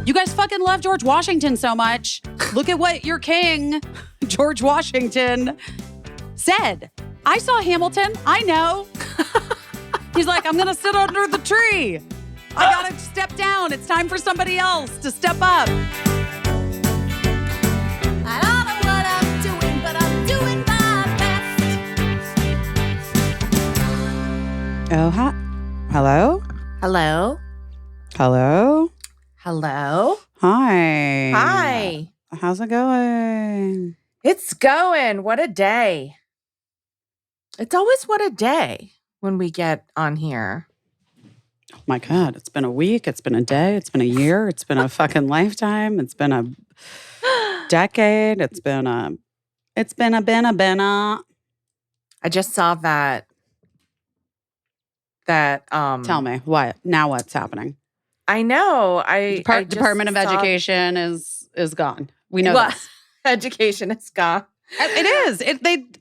You guys fucking love George Washington so much. Look at what your king, George Washington, said. I saw Hamilton. I know. He's like, I'm going to sit under the tree. I got to step down. It's time for somebody else to step up. I don't know what I'm doing, but I'm doing my best. Oh, hi. Hello? Hello? Hello? Hello? Hi. Hi. How's it going? It's going. What a day. It's always what a day when we get on here. Oh my God, it's been a week. It's been a day. It's been a year. It's been a fucking lifetime. It's been a decade. It's been a. I just saw that. Tell me, what? Now what's happening? I know. I just Department of saw- Education is gone. We know this. Education is gone. It is.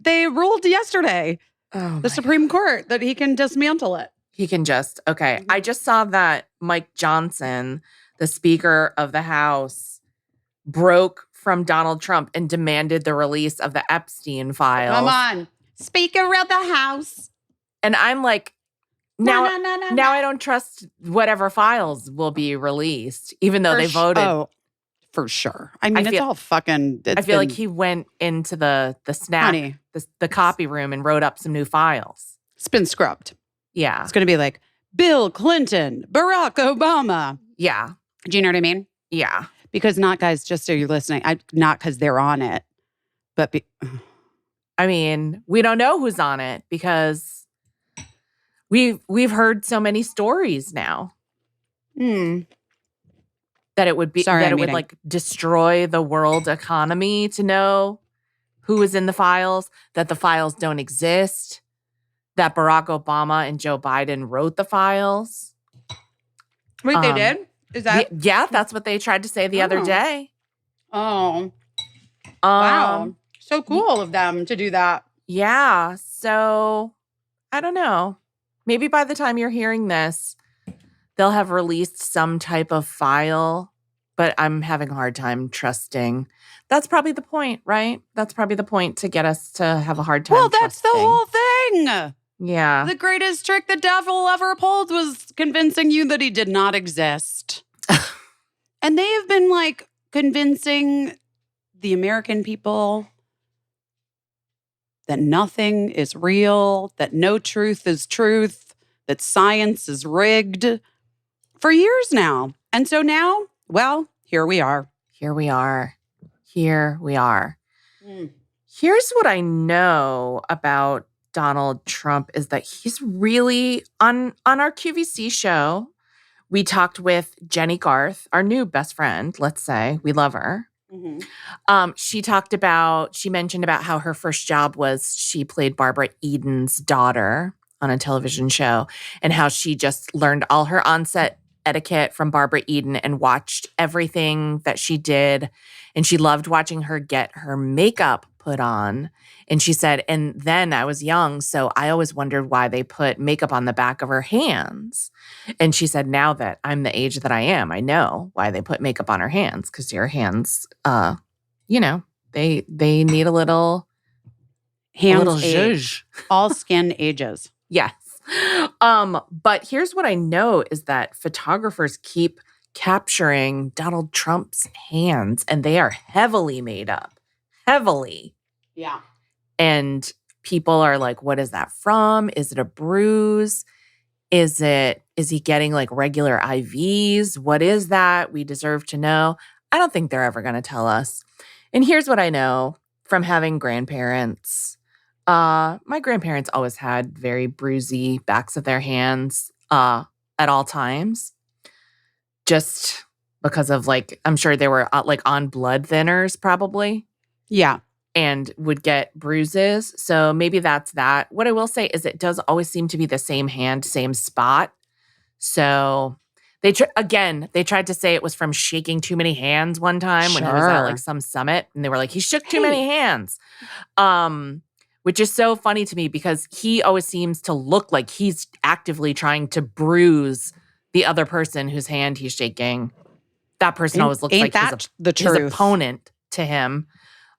They ruled yesterday, Oh, the Supreme Court, that he can dismantle it. He can just, okay. I just saw that Mike Johnson, the Speaker of the House, broke from Donald Trump and demanded the release of the Epstein files. Come on. Speaker of the House. And I'm like, now No. I don't trust whatever files will be released, even though they voted. Oh, for sure. I mean, it's all fucking. I feel like he went into the snap, the copy room and wrote up some new files. It's been scrubbed. Yeah. It's going to be like Bill Clinton, Barack Obama. Yeah. Do you know what I mean? Yeah. Because not, guys, just so you're listening, not because they're on it, but I mean, we don't know who's on it because we've heard so many stories now that it would be would like destroy the world economy to know who is in the files, that the files don't exist, that Barack Obama and Joe Biden wrote the files. Wait, they did? Is that? Yeah, that's what they tried to say the other day. Oh. Wow. So cool of them to do that. Yeah. So I don't know. Maybe by the time you're hearing this, they'll have released some type of file, but I'm having a hard time trusting. That's probably the point, right? That's probably the point to get us to have a hard time Well, that's trusting. the whole thing. Yeah. The greatest trick the devil ever pulled was convincing you that he did not exist. And they have been like convincing the American people that nothing is real, that no truth is truth, that science is rigged for years now. And so now, well, here we are. Here we are. Here we are. Here's what I know about Donald Trump is that he's really on our QVC show. We talked with Jenny Garth, our new best friend, let's say. We love her. She mentioned about how her first job was she played Barbara Eden's daughter on a television show and how she just learned all her on-set etiquette from Barbara Eden and watched everything that she did. And she loved watching her get her makeup put on. And she said, and then I was young, so I always wondered why they put makeup on the back of her hands. And she said, now that I'm the age that I am, I know why they put makeup on her hands, because your hands, they need a little Age. All skin ages. Yes. But here's what I know is that photographers keep capturing Donald Trump's hands, and they are heavily made up. Heavily. Yeah. And people are like, what is that from? Is it a bruise? Is he getting like regular IVs? What is that? We deserve to know. I don't think they're ever going to tell us. And here's what I know from having grandparents. My grandparents always had very bruisey backs of their hands at all times. Just because of like, I'm sure they were like on blood thinners probably. Yeah. And would get bruises. So maybe that's that. What I will say is it does always seem to be the same hand, same spot. So they tried to say it was from shaking too many hands one time when he was at like some summit. And they were like, he shook too many hands. Which is so funny to me because he always seems to look like he's actively trying to bruise the other person whose hand he's shaking. that person always looks Ain't like that the his truth? opponent to him.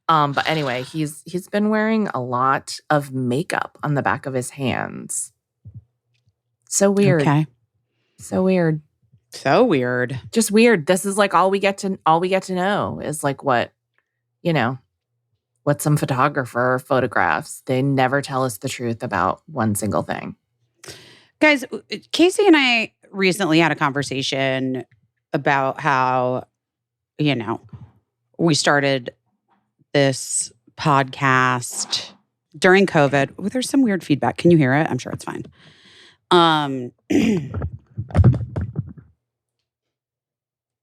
But anyway, he's been wearing a lot of makeup on the back of his hands. So weird. Okay. So weird. So weird. Just weird. This is like all we get to know is like what some photographer photographs. They never tell us the truth about one single thing. Guys, Caissie and I recently had a conversation about how, we started this podcast during COVID. Oh, there's some weird feedback. Can you hear it? I'm sure it's fine.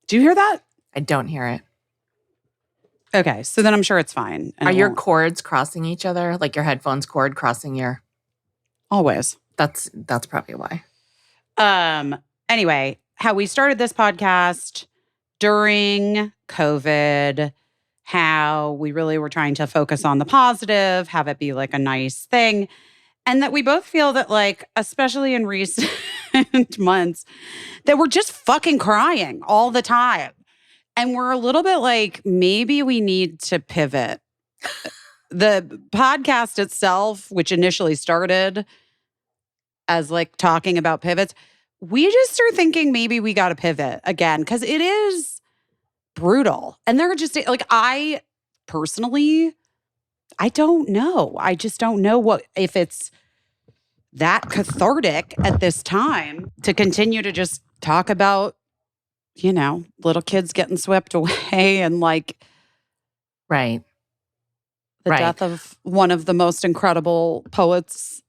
Do you hear that? I don't hear it. Okay, so then I'm sure it's fine. Are your cords crossing each other? Like your headphones cord crossing your... Always. That's probably why. Anyway, how we started this podcast during COVID, how we really were trying to focus on the positive, have it be like a nice thing. And that we both feel that, like, especially in recent months, that we're just fucking crying all the time. And we're a little bit like, maybe we need to pivot. The podcast itself, which initially started as like talking about pivots, we just are thinking maybe we got to pivot again because it is brutal. And they're just like, I personally, I don't know. I just don't know if it's that cathartic at this time to continue to just talk about, little kids getting swept away and like right. the death of one of the most incredible poets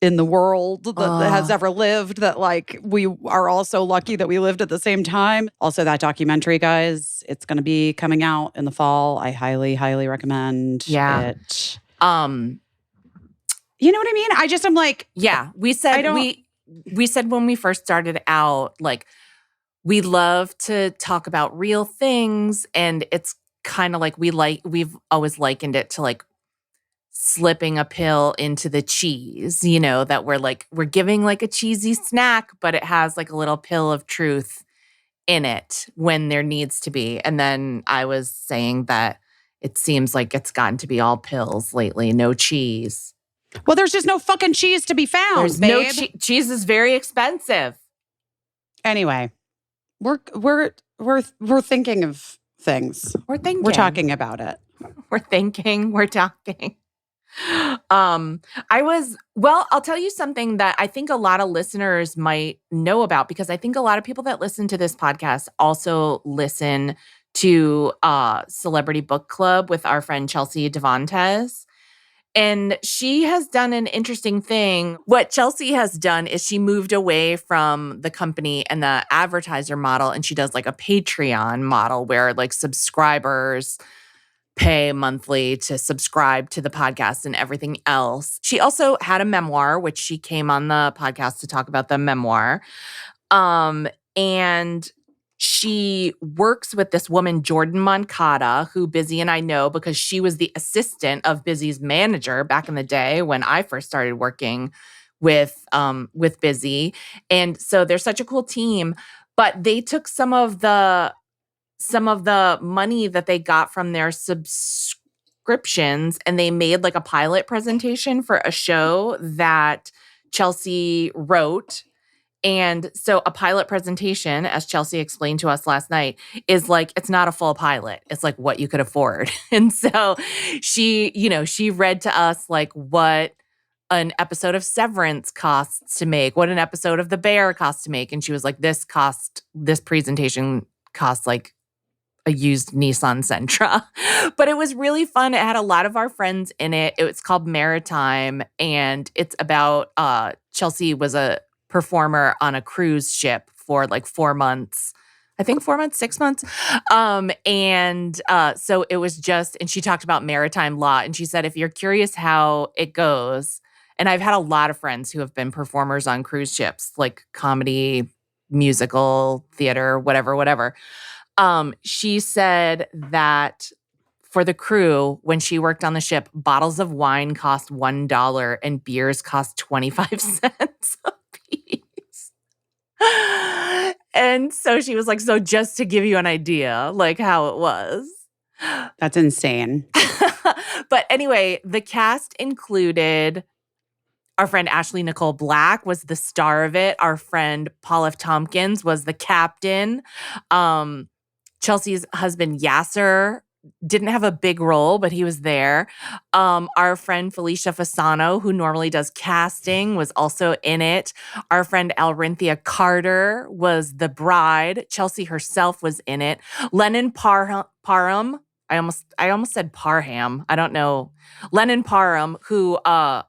in the world that has ever lived, that like we are all so lucky that we lived at the same time. Also, that documentary, guys, it's going to be coming out in the fall. I highly, highly recommend it. You know what I mean? I'm like, yeah, we said we said when we first started out, like, we love to talk about real things, and it's kind of like we've always likened it to like slipping a pill into the cheese, that we're giving like a cheesy snack, but it has like a little pill of truth in it when there needs to be. And then I was saying that it seems like it's gotten to be all pills lately, no cheese. Well, there's just no fucking cheese to be found, There's babe. no cheese is very expensive. Anyway, we're thinking of things. We're thinking. We're talking about it. We're thinking. We're talking. I'll tell you something that I think a lot of listeners might know about, because I think a lot of people that listen to this podcast also listen to Celebrity Book Club with our friend Chelsea Devontes. And she has done an interesting thing. What Chelsea has done is she moved away from the company and the advertiser model, and she does like a Patreon model where like subscribers pay monthly to subscribe to the podcast and everything else. She also had a memoir, which she came on the podcast to talk about the memoir. And she works with this woman, Jordan Moncada, who Busy and I know because she was the assistant of Busy's manager back in the day when I first started working with Busy. And so they're such a cool team. But they took some of the money that they got from their subscriptions and they made like a pilot presentation for a show that Chelsea wrote. And so a pilot presentation, as Chelsea explained to us last night, is like, it's not a full pilot. It's like what you could afford. And so she read to us like what an episode of Severance costs to make, what an episode of The Bear costs to make. And she was like, this presentation costs like a used Nissan Sentra. But it was really fun. It had a lot of our friends in it. It's called Maritime, and it's about Chelsea was a performer on a cruise ship for like 4 months. I think 4 months, 6 months. So it was just, and she talked about maritime law, and she said, if you're curious how it goes, and I've had a lot of friends who have been performers on cruise ships, like comedy, musical, theater, whatever. She said that for the crew, when she worked on the ship, bottles of wine cost $1 and beers cost 25 cents a piece. And so she was like, so just to give you an idea, like how it was. That's insane. But anyway, the cast included our friend Ashley Nicole Black was the star of it. Our friend Paul F. Tompkins was the captain. Chelsea's husband Yasser didn't have a big role, but he was there. Our friend Felicia Fasano, who normally does casting, was also in it. Our friend Alrinthia Carter was the bride. Chelsea herself was in it. Lennon Parham. I almost said Parham. I don't know. Lennon Parham, who I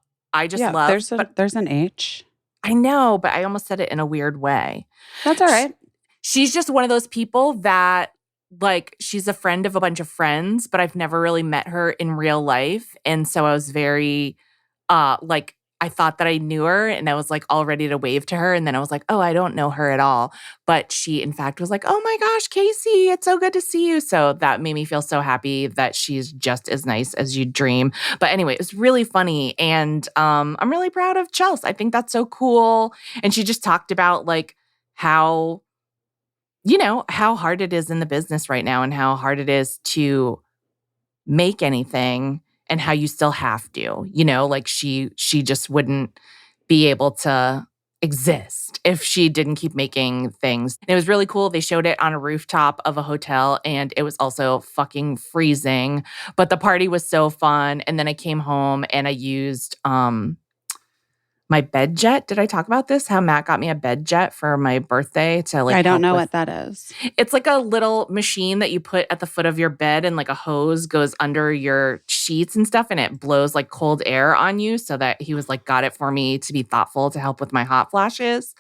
just love. There's an H. I know, but I almost said it in a weird way. That's all right. She's just one of those people that, like, she's a friend of a bunch of friends, but I've never really met her in real life. And so I was very, I thought that I knew her and I was like all ready to wave to her. And then I was like, oh, I don't know her at all. But she, in fact, was like, oh my gosh, Caissie, it's so good to see you. So that made me feel so happy that she's just as nice as you'd dream. But anyway, it was really funny. And I'm really proud of Chelsea. I think that's so cool. And she just talked about like how hard it is in the business right now and how hard it is to make anything. And how you still have to, like she just wouldn't be able to exist if she didn't keep making things. And it was really cool. They showed it on a rooftop of a hotel and it was also fucking freezing. But the party was so fun. And then I came home and I used my bed jet. Did I talk about this? How Matt got me a bed jet for my birthday to like. I don't know what that is. It's like a little machine that you put at the foot of your bed and like a hose goes under your sheets and stuff and it blows like cold air on you so that he was like got it for me to be thoughtful to help with my hot flashes.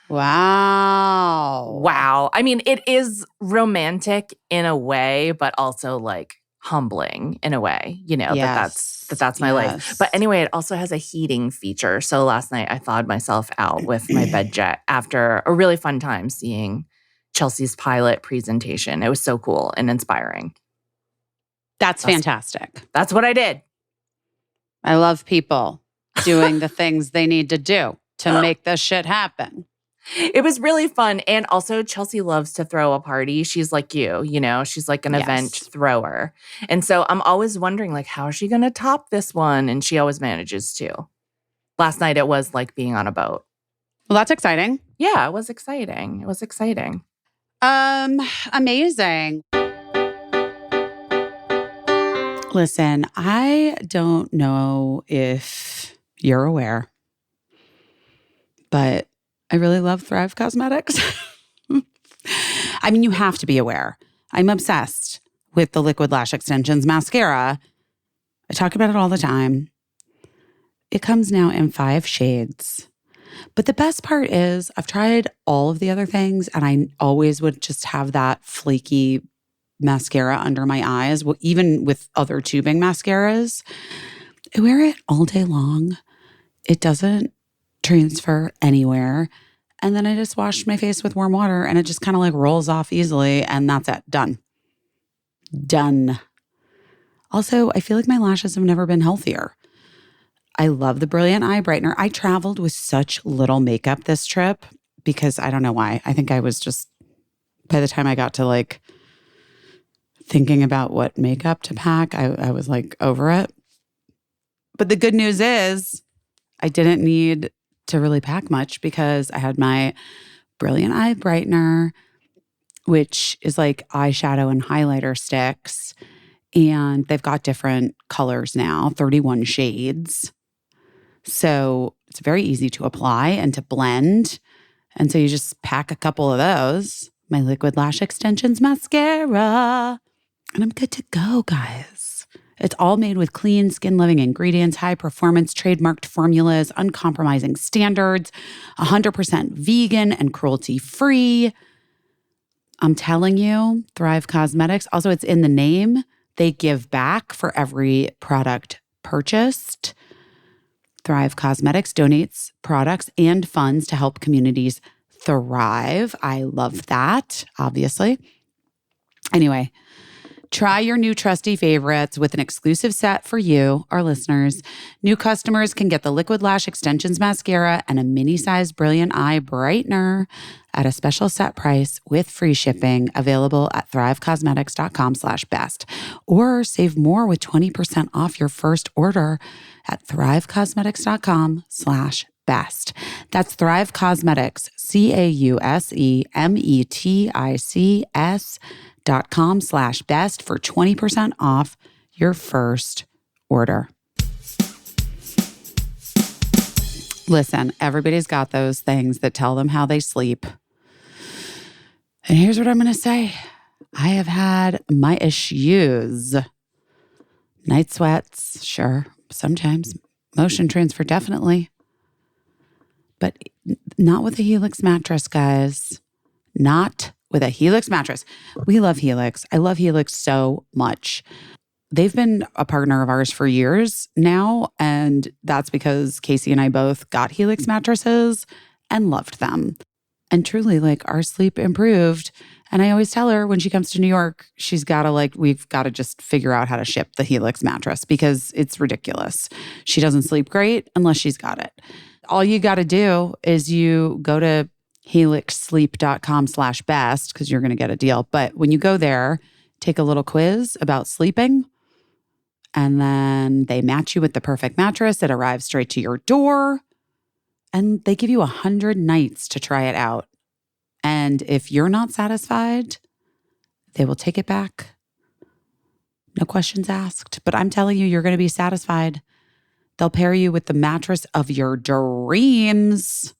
Wow. I mean, it is romantic in a way, but also like humbling in a way, that's my life. But anyway, it also has a heating feature. So last night I thawed myself out with my bed jet after a really fun time seeing Chelsea's pilot presentation. It was so cool and inspiring. That's fantastic. That's what I did. I love people doing the things they need to do to make this shit happen. It was really fun. And also Chelsea loves to throw a party. She's like you, she's like an event thrower. And so I'm always wondering like, how is she going to top this one? And she always manages to. Last night it was like being on a boat. Well, that's exciting. Yeah, it was exciting. Amazing. Listen, I don't know if you're aware, but I really love Thrive Cosmetics. I mean, you have to be aware. I'm obsessed with the Liquid Lash Extensions mascara. I talk about it all the time. It comes now in 5 shades. But the best part is I've tried all of the other things and I always would just have that flaky mascara under my eyes, even with other tubing mascaras. I wear it all day long. It doesn't transfer anywhere. And then I just wash my face with warm water and it just kind of like rolls off easily and that's it. Done. Also, I feel like my lashes have never been healthier. I love the Brilliant Eye Brightener. I traveled with such little makeup this trip because I don't know why. I think I was just, by the time I got to like thinking about what makeup to pack, I was like over it. But the good news is I didn't need to really pack much because I had my Brilliant Eye Brightener, which is like eyeshadow and highlighter sticks. And they've got different colors now, 31 shades. So it's very easy to apply and to blend. And so you just pack a couple of those. My Liquid Lash Extensions mascara. And I'm good to go, guys. It's all made with clean, skin-loving ingredients, high-performance, trademarked formulas, uncompromising standards, 100% vegan and cruelty-free. I'm telling you, Thrive Cosmetics. Also, it's in the name. They give back for every product purchased. Thrive Cosmetics donates products and funds to help communities thrive. I love that, obviously. Anyway, Try your new trusty favorites with an exclusive set for you, our listeners. New customers can get the Liquid Lash Extensions Mascara and a mini-sized Brilliant Eye Brightener at a special set price with free shipping, available at thrivecosmetics.com/best. Or save more with 20% off your first order at thrivecosmetics.com/best. That's Thrive Cosmetics, CAUSEMETICS.com/best for 20% off your first order. Listen, everybody's got those things that tell them how they sleep. And here's what I'm going to say. I have had my issues. Night sweats, sure, sometimes. Motion transfer, definitely. But not with a Helix mattress, guys. Not with a Helix mattress. We love Helix. I love Helix so much. They've been a partner of ours for years now, and that's because Caissie and I both got Helix mattresses and loved them. And truly, like, our sleep improved. And I always tell her when she comes to New York, we've got to just figure out how to ship the Helix mattress because it's ridiculous. She doesn't sleep great unless she's got it. All you got to do is you go to helixsleep.com/best because you're going to get a deal. But when you go there, take a little quiz about sleeping, and then they match you with the perfect mattress. It arrives straight to your door, and they give you 100 nights to try it out. And if you're not satisfied, they will take it back. No questions asked. But I'm telling you, you're going to be satisfied. They'll pair you with the mattress of your dreams.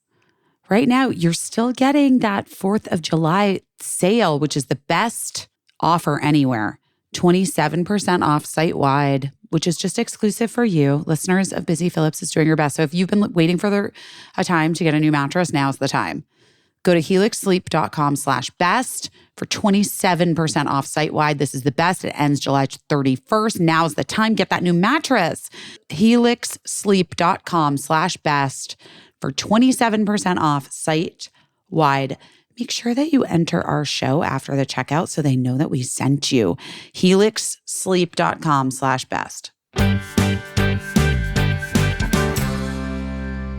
Right now, you're still getting that 4th of July sale, which is the best offer anywhere. 27% off site-wide, which is just exclusive for you. Listeners of Busy Phillips is doing your best. So if you've been waiting for a time to get a new mattress, now's the time. Go to helixsleep.com/best for 27% off site-wide. This is the best. It ends July 31st. Now's the time. Get that new mattress. helixsleep.com/best for 27% off site-wide. Make sure that you enter our show after the checkout so they know that we sent you. helixsleep.com/best.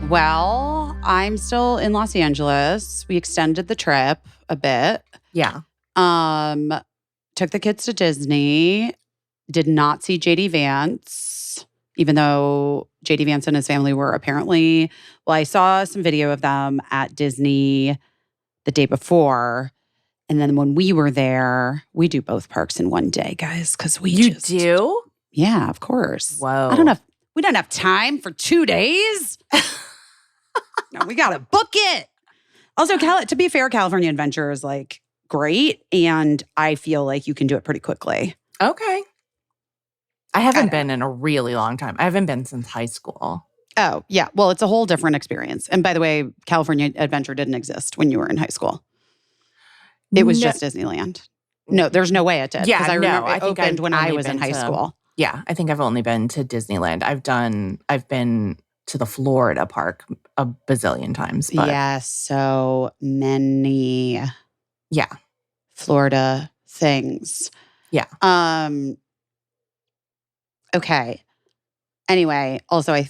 Well, I'm still in Los Angeles. We extended the trip a bit. Yeah. Took the kids to Disney. Did not see JD Vance, even though JD Vance and his family were apparently, well, I saw some video of them at Disney the day before. And then when we were there, we do both parks in one day, guys, because You do? Yeah, of course. Whoa. I don't know. We don't have time for 2 days. No, we got to book it. Also, to be fair, California Adventure is like great. And I feel like you can do it pretty quickly. Okay. I haven't been in a really long time. I haven't been since high school. Oh, yeah. Well, it's a whole different experience. And by the way, California Adventure didn't exist when you were in high school. It was just Disneyland. No, there's no way it did. Yeah, because I remember I it think opened I've when I only was in been high school. Yeah, I think I've only been to Disneyland. I've been to the Florida park a bazillion times. But Yeah, so many yeah. Florida things. Yeah. Okay. Anyway, also I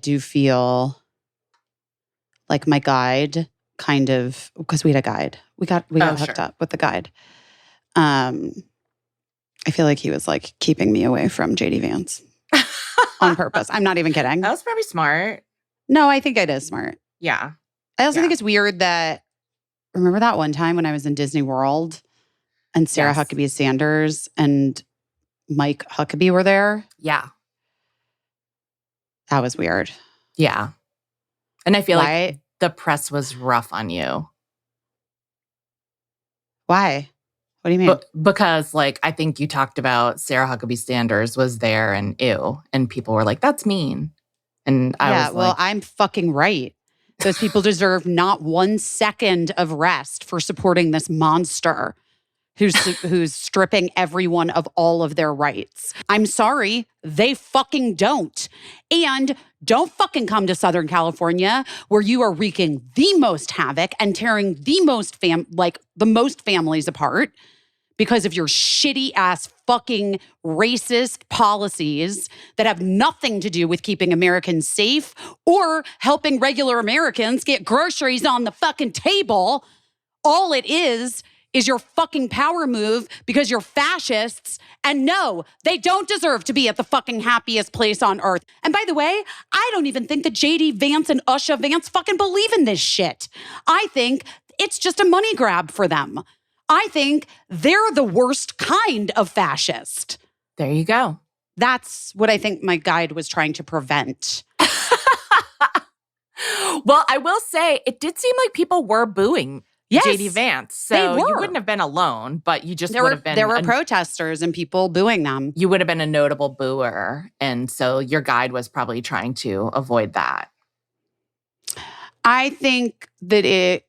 do feel like my guide kind of, because we had a guide. We got hooked up with the guide. I feel like he was like keeping me away from JD Vance on purpose. I'm not even kidding. That was probably smart. No, I think it is smart. Yeah. I also think it's weird that, remember that one time when I was in Disney World and Sarah Huckabee Sanders and Mike Huckabee were there? Yeah. That was weird. Yeah. And I feel like the press was rough on you. Why? What do you mean? Because, like, I think you talked about Sarah Huckabee Sanders was there and ew. And people were like, that's mean. And I was like, I'm fucking right. Those people deserve not 1 second of rest for supporting this monster who's stripping everyone of all of their rights. I'm sorry, they fucking don't. And don't fucking come to Southern California where you are wreaking the most havoc and tearing the most families apart, because of your shitty ass fucking racist policies that have nothing to do with keeping Americans safe or helping regular Americans get groceries on the fucking table. All it is your fucking power move because you're fascists. And no, they don't deserve to be at the fucking happiest place on earth. And by the way, I don't even think that JD Vance and Usha Vance fucking believe in this shit. I think it's just a money grab for them. I think they're the worst kind of fascist. There you go. That's what I think my guide was trying to prevent. Well, I will say it did seem like people were booing JD Vance. So you wouldn't have been alone, but you just would have been. There were protesters and people booing them. You would have been a notable booer. And so your guide was probably trying to avoid that. I think that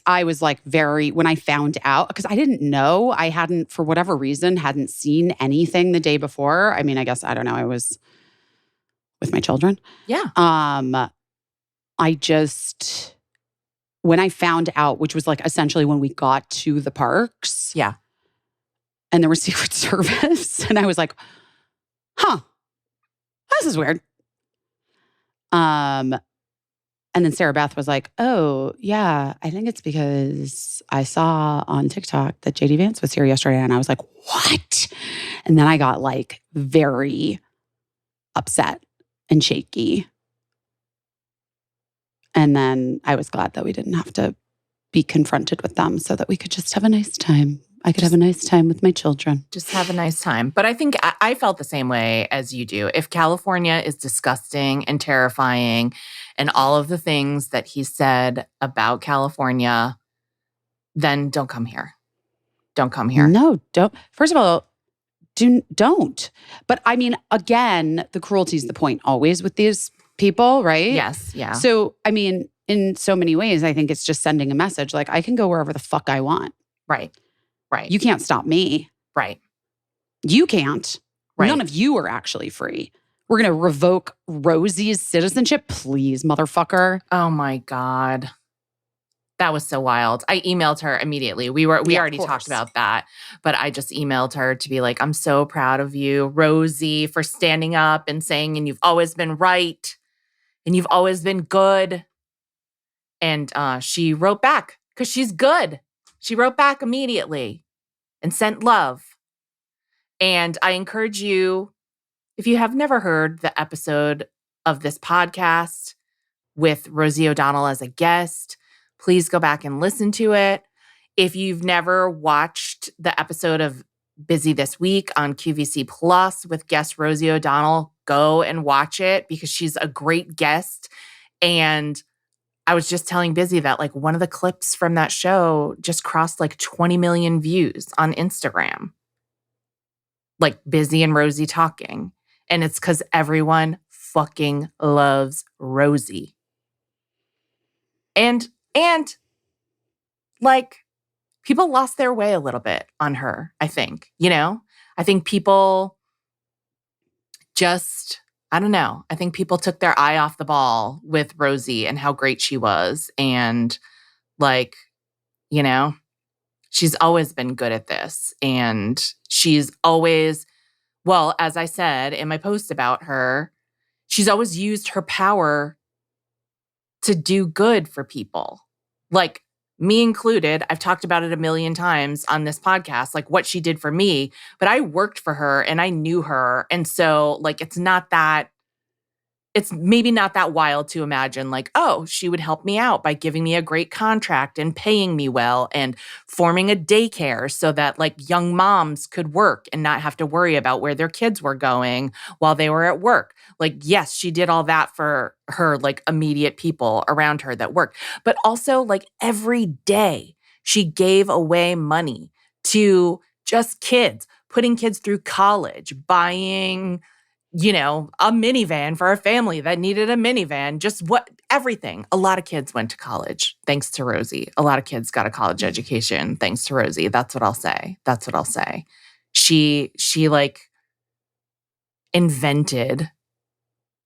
I was like when I found out, because I didn't know, I hadn't, for whatever reason, hadn't seen anything the day before. I mean, I guess, I don't know, I was with my children. Yeah. When I found out, which was like essentially when we got to the parks. Yeah. And there was Secret Service. And I was like, this is weird. And then Sarah Beth was like, oh, yeah, I think it's because I saw on TikTok that JD Vance was here yesterday. And I was like, what? And then I got like very upset and shaky. And then I was glad that we didn't have to be confronted with them so that we could just have a nice time. I could have a nice time with my children. Just have a nice time. But I think I felt the same way as you do. If California is disgusting and terrifying and all of the things that he said about California, then don't come here. Don't come here. No, don't. First of all, don't. But I mean, again, the cruelty is the point always with these people, right? Yes, yeah. So, I mean, in so many ways, I think it's just sending a message like, I can go wherever the fuck I want. Right. You can't stop me. Right. You can't. Right. None of you are actually free. We're going to revoke Rosie's citizenship. Please, motherfucker. Oh my God. That was so wild. I emailed her immediately. We already talked about that, but I just emailed her to be like, I'm so proud of you, Rosie, for standing up and saying, and you've always been right. And you've always been good. And she wrote back because she's good. She wrote back immediately and sent love. And I encourage you, if you have never heard the episode of this podcast with Rosie O'Donnell as a guest, please go back and listen to it. If you've never watched the episode of Busy This Week on QVC Plus with guest Rosie O'Donnell, go and watch it because she's a great guest. And I was just telling Busy that like one of the clips from that show just crossed like 20 million views on Instagram. Like Busy and Rosie talking. And it's because everyone fucking loves Rosie. And like people lost their way a little bit on her, I think. You know? I think people just, I don't know. I think people took their eye off the ball with Rosie and how great she was. And like, you know, she's always been good at this. And she's always, well, as I said in my post about her, she's always used her power to do good for people. Like me included, I've talked about it a million times on this podcast, like what she did for me, but I worked for her and I knew her. And so like, it's maybe not that wild to imagine like, oh, she would help me out by giving me a great contract and paying me well and forming a daycare so that like young moms could work and not have to worry about where their kids were going while they were at work. Like, yes, she did all that for her like immediate people around her that worked. But also like every day she gave away money to just kids, putting kids through college, buying you know, a minivan for a family that needed a minivan, everything. A lot of kids went to college thanks to Rosie. A lot of kids got a college education thanks to Rosie. That's what I'll say. She like invented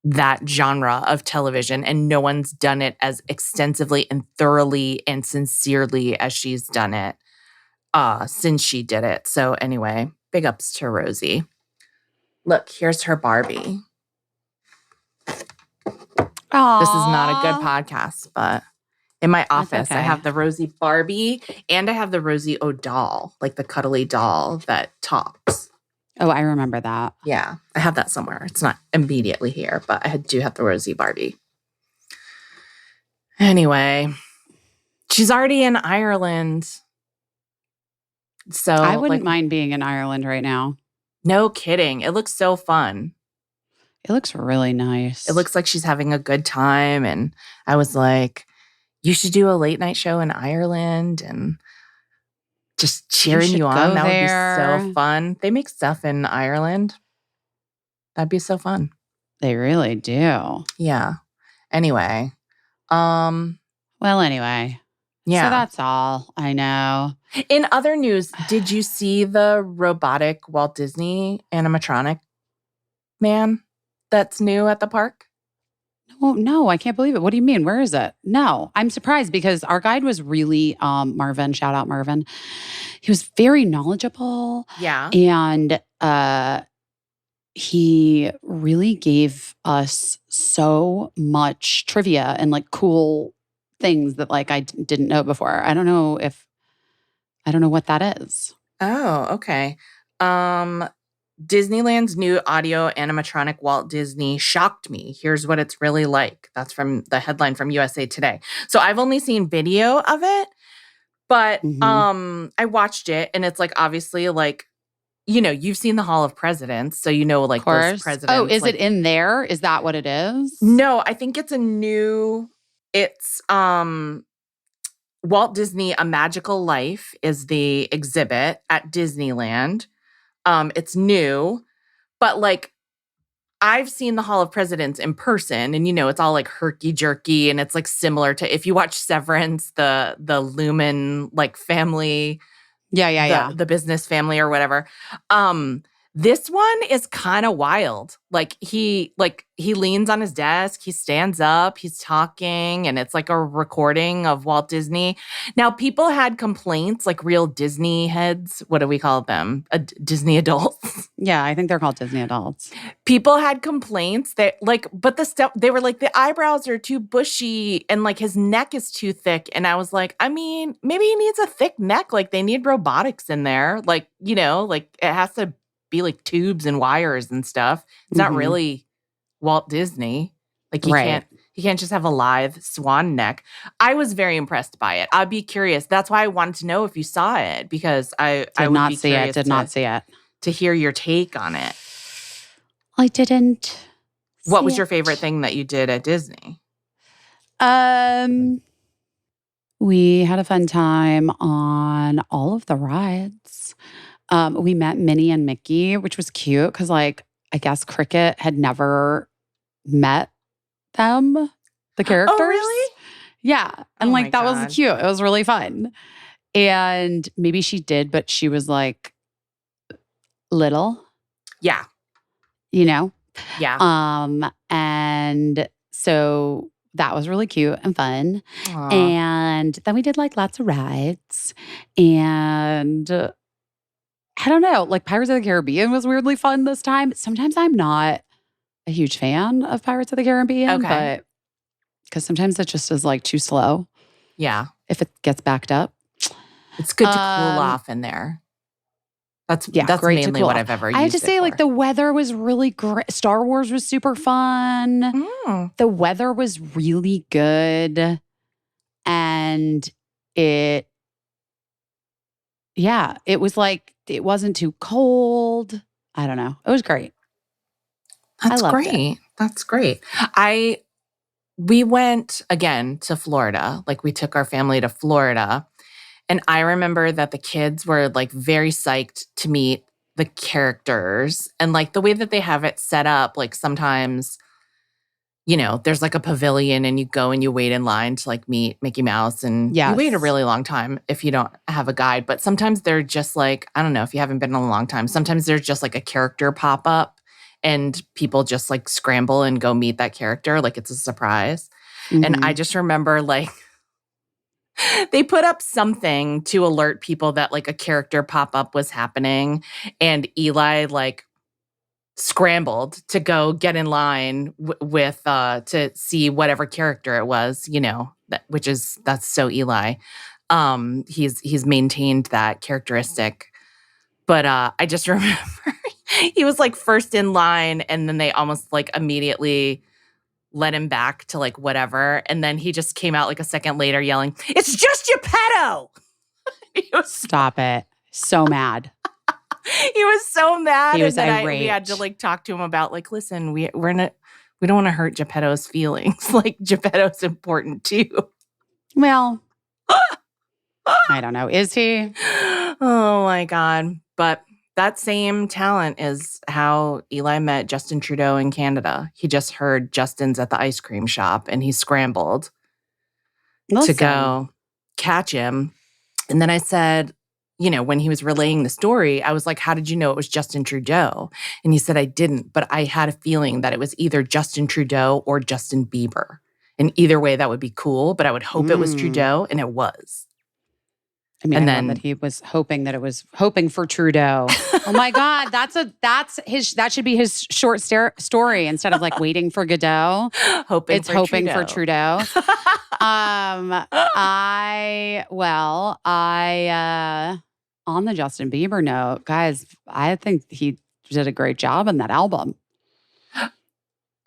that genre of television and no one's done it as extensively and thoroughly and sincerely as she's done it. since she did it. So anyway, big ups to Rosie. Look, here's her Barbie. Aww. This is not a good podcast, but in my office, okay. I have the Rosie Barbie and I have the Rosie doll, like the cuddly doll that talks. Oh, I remember that. Yeah, I have that somewhere. It's not immediately here, but I do have the Rosie Barbie. Anyway, she's already in Ireland. So I wouldn't mind being in Ireland right now. No kidding. It looks so fun. It looks really nice. It looks like she's having a good time. And I was like, you should do a late night show in Ireland and just cheering you on. That would be so fun. They make stuff in Ireland. That'd be so fun. They really do. Yeah. Anyway. Anyway. Yeah. So that's all I know. In other news, did you see the robotic Walt Disney animatronic man that's new at the park? Oh, no, I can't believe it. What do you mean? Where is it? No, I'm surprised because our guide was really, Marvin, shout out Marvin. He was very knowledgeable. Yeah. And he really gave us so much trivia and like cool things that like I didn't know before. I don't know what that is. Oh, okay. Disneyland's new audio animatronic Walt Disney shocked me. Here's what it's really like. That's from the headline from USA Today. So I've only seen video of it, but I watched it and it's like obviously like, you know, you've seen the Hall of Presidents, so you know like those presidents. Oh, is like, it in there? Is that what it is? No, I think it's it's Walt Disney A Magical Life is the exhibit at Disneyland. It's new, but like I've seen the Hall of Presidents in person and you know, it's all like herky jerky and it's like similar to if you watch Severance, the Lumen like family. Yeah. The business family or whatever. This one is kind of wild. Like he leans on his desk, he stands up, he's talking, and it's like a recording of Walt Disney. Now, people had complaints, like real Disney heads. What do we call them? Disney adults. Yeah, I think they're called Disney adults. People had complaints that like, but they were like, the eyebrows are too bushy and like his neck is too thick. And I was like, I mean, maybe he needs a thick neck. Like they need robotics in there. Like, you know, like it has to be like tubes and wires and stuff. It's not really Walt Disney. Like he can't just have a lithe swan neck. I was very impressed by it. I'd be curious. That's why I wanted to know if you saw it because I would be curious Did not see it. To hear your take on it. I didn't. What was your favorite thing that you did at Disney? We had a fun time on all of the rides. We met Minnie and Mickey, which was cute because, like, I guess Cricket had never met them, the characters. Oh, really? Yeah. And, like, that was cute. It was really fun. And maybe she did, but she was, like, little. Yeah. You know? Yeah. And so that was really cute and fun. Aww. And then we did, like, lots of rides. And I don't know, like Pirates of the Caribbean was weirdly fun this time. Sometimes I'm not a huge fan of Pirates of the Caribbean, but because sometimes it just is like too slow. Yeah. If it gets backed up. It's good to cool off in there. That's great mainly cool what off. I've ever used. I have to say, like, the weather was really great. Star Wars was super fun. The weather was really good. And it was like, it wasn't too cold. I don't know. It was great. That's great. That's great. We went again to Florida. Like we took our family to Florida. And I remember that the kids were like very psyched to meet the characters. And like the way that they have it set up, like sometimes, you know, there's like a pavilion and you go and you wait in line to like meet Mickey Mouse and you wait a really long time if you don't have a guide. But sometimes they're just like, I don't know if you haven't been in a long time. Sometimes there's just like a character pop up and people just like scramble and go meet that character. Like it's a surprise. And I just remember like They put up something to alert people that like a character pop-up was happening, and Eli like scrambled to go get in line with to see whatever character it was, that's so Eli. He's maintained that characteristic. But I just remember he was like first in line, and then they almost like immediately let him back to like whatever. And then he just came out like a second later yelling, "It's just Geppetto!" Stop it. So mad. He was so mad. He was and then irate. We had to like talk to him about like, listen, we don't want to hurt Geppetto's feelings. Like Geppetto's important too. Well, I don't know. Is he? Oh my God. But that same talent is how Eli met Justin Trudeau in Canada. He just heard Justin's at the ice cream shop and he scrambled to go catch him. And then I said, when he was relaying the story, I was like, how did you know it was Justin Trudeau? And he said, I didn't, but I had a feeling that it was either Justin Trudeau or Justin Bieber. And either way, that would be cool, but I would hope it was Trudeau, and it was. I mean, I love that he was hoping that it was hoping for Trudeau. Oh my God, that should be his short story instead of like waiting for Godot. hoping for Trudeau. On the Justin Bieber note, guys, I think he did a great job on that album. I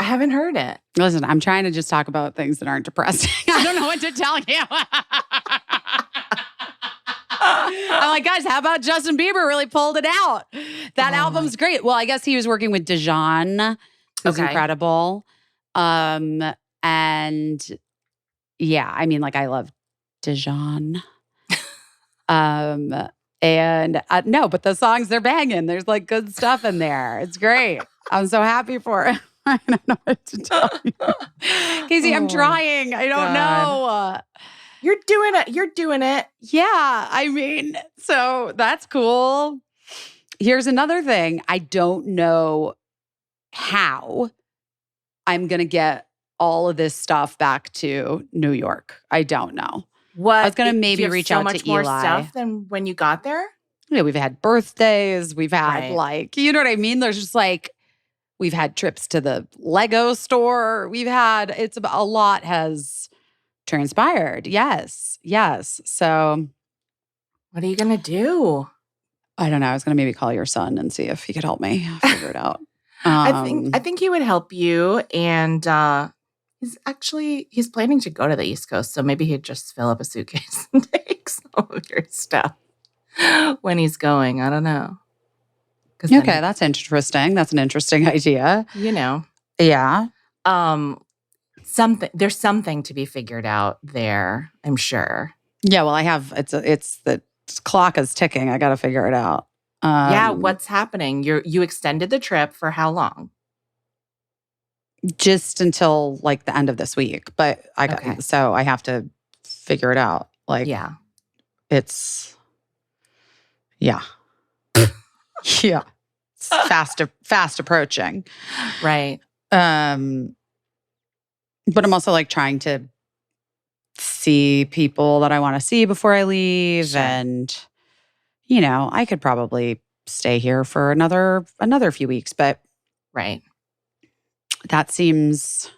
haven't heard it. Listen, I'm trying to just talk about things that aren't depressing. I don't know what to tell you. I'm like, guys, how about Justin Bieber really pulled it out? That album's great. Well, I guess he was working with Dijon, who's incredible. And yeah, I mean, like I love Dijon. No, but the songs, they're banging. There's like good stuff in there. It's great. I'm so happy for it. I don't know what to tell you. Caissie, I'm trying. I don't know. You're doing it. You're doing it. Yeah. I mean, so that's cool. Here's another thing. I don't know how I'm going to get all of this stuff back to New York. I don't know. What? I was going to maybe reach out to Eli. So much more stuff than when you got there? Yeah, we've had birthdays. We've had like, you know what I mean? There's just like, we've had trips to the Lego store. A lot has transpired. Yes. So what are you going to do? I don't know. I was going to maybe call your son and see if he could help me figure it out. I think he would help you. And he's planning to go to the East Coast. So maybe he'd just fill up a suitcase and take some of your stuff when he's going. I don't know. Okay, that's interesting. That's an interesting idea. Yeah. There's something to be figured out there, I'm sure. Yeah, well, it's the clock is ticking. I got to figure it out. Yeah, what's happening? You extended the trip for how long? Just until like the end of this week, but so I have to figure it out. Like, it's yeah. It's fast approaching. Right. But I'm also like trying to see people that I want to see before I leave. Sure. And, I could probably stay here for another few weeks, but that seems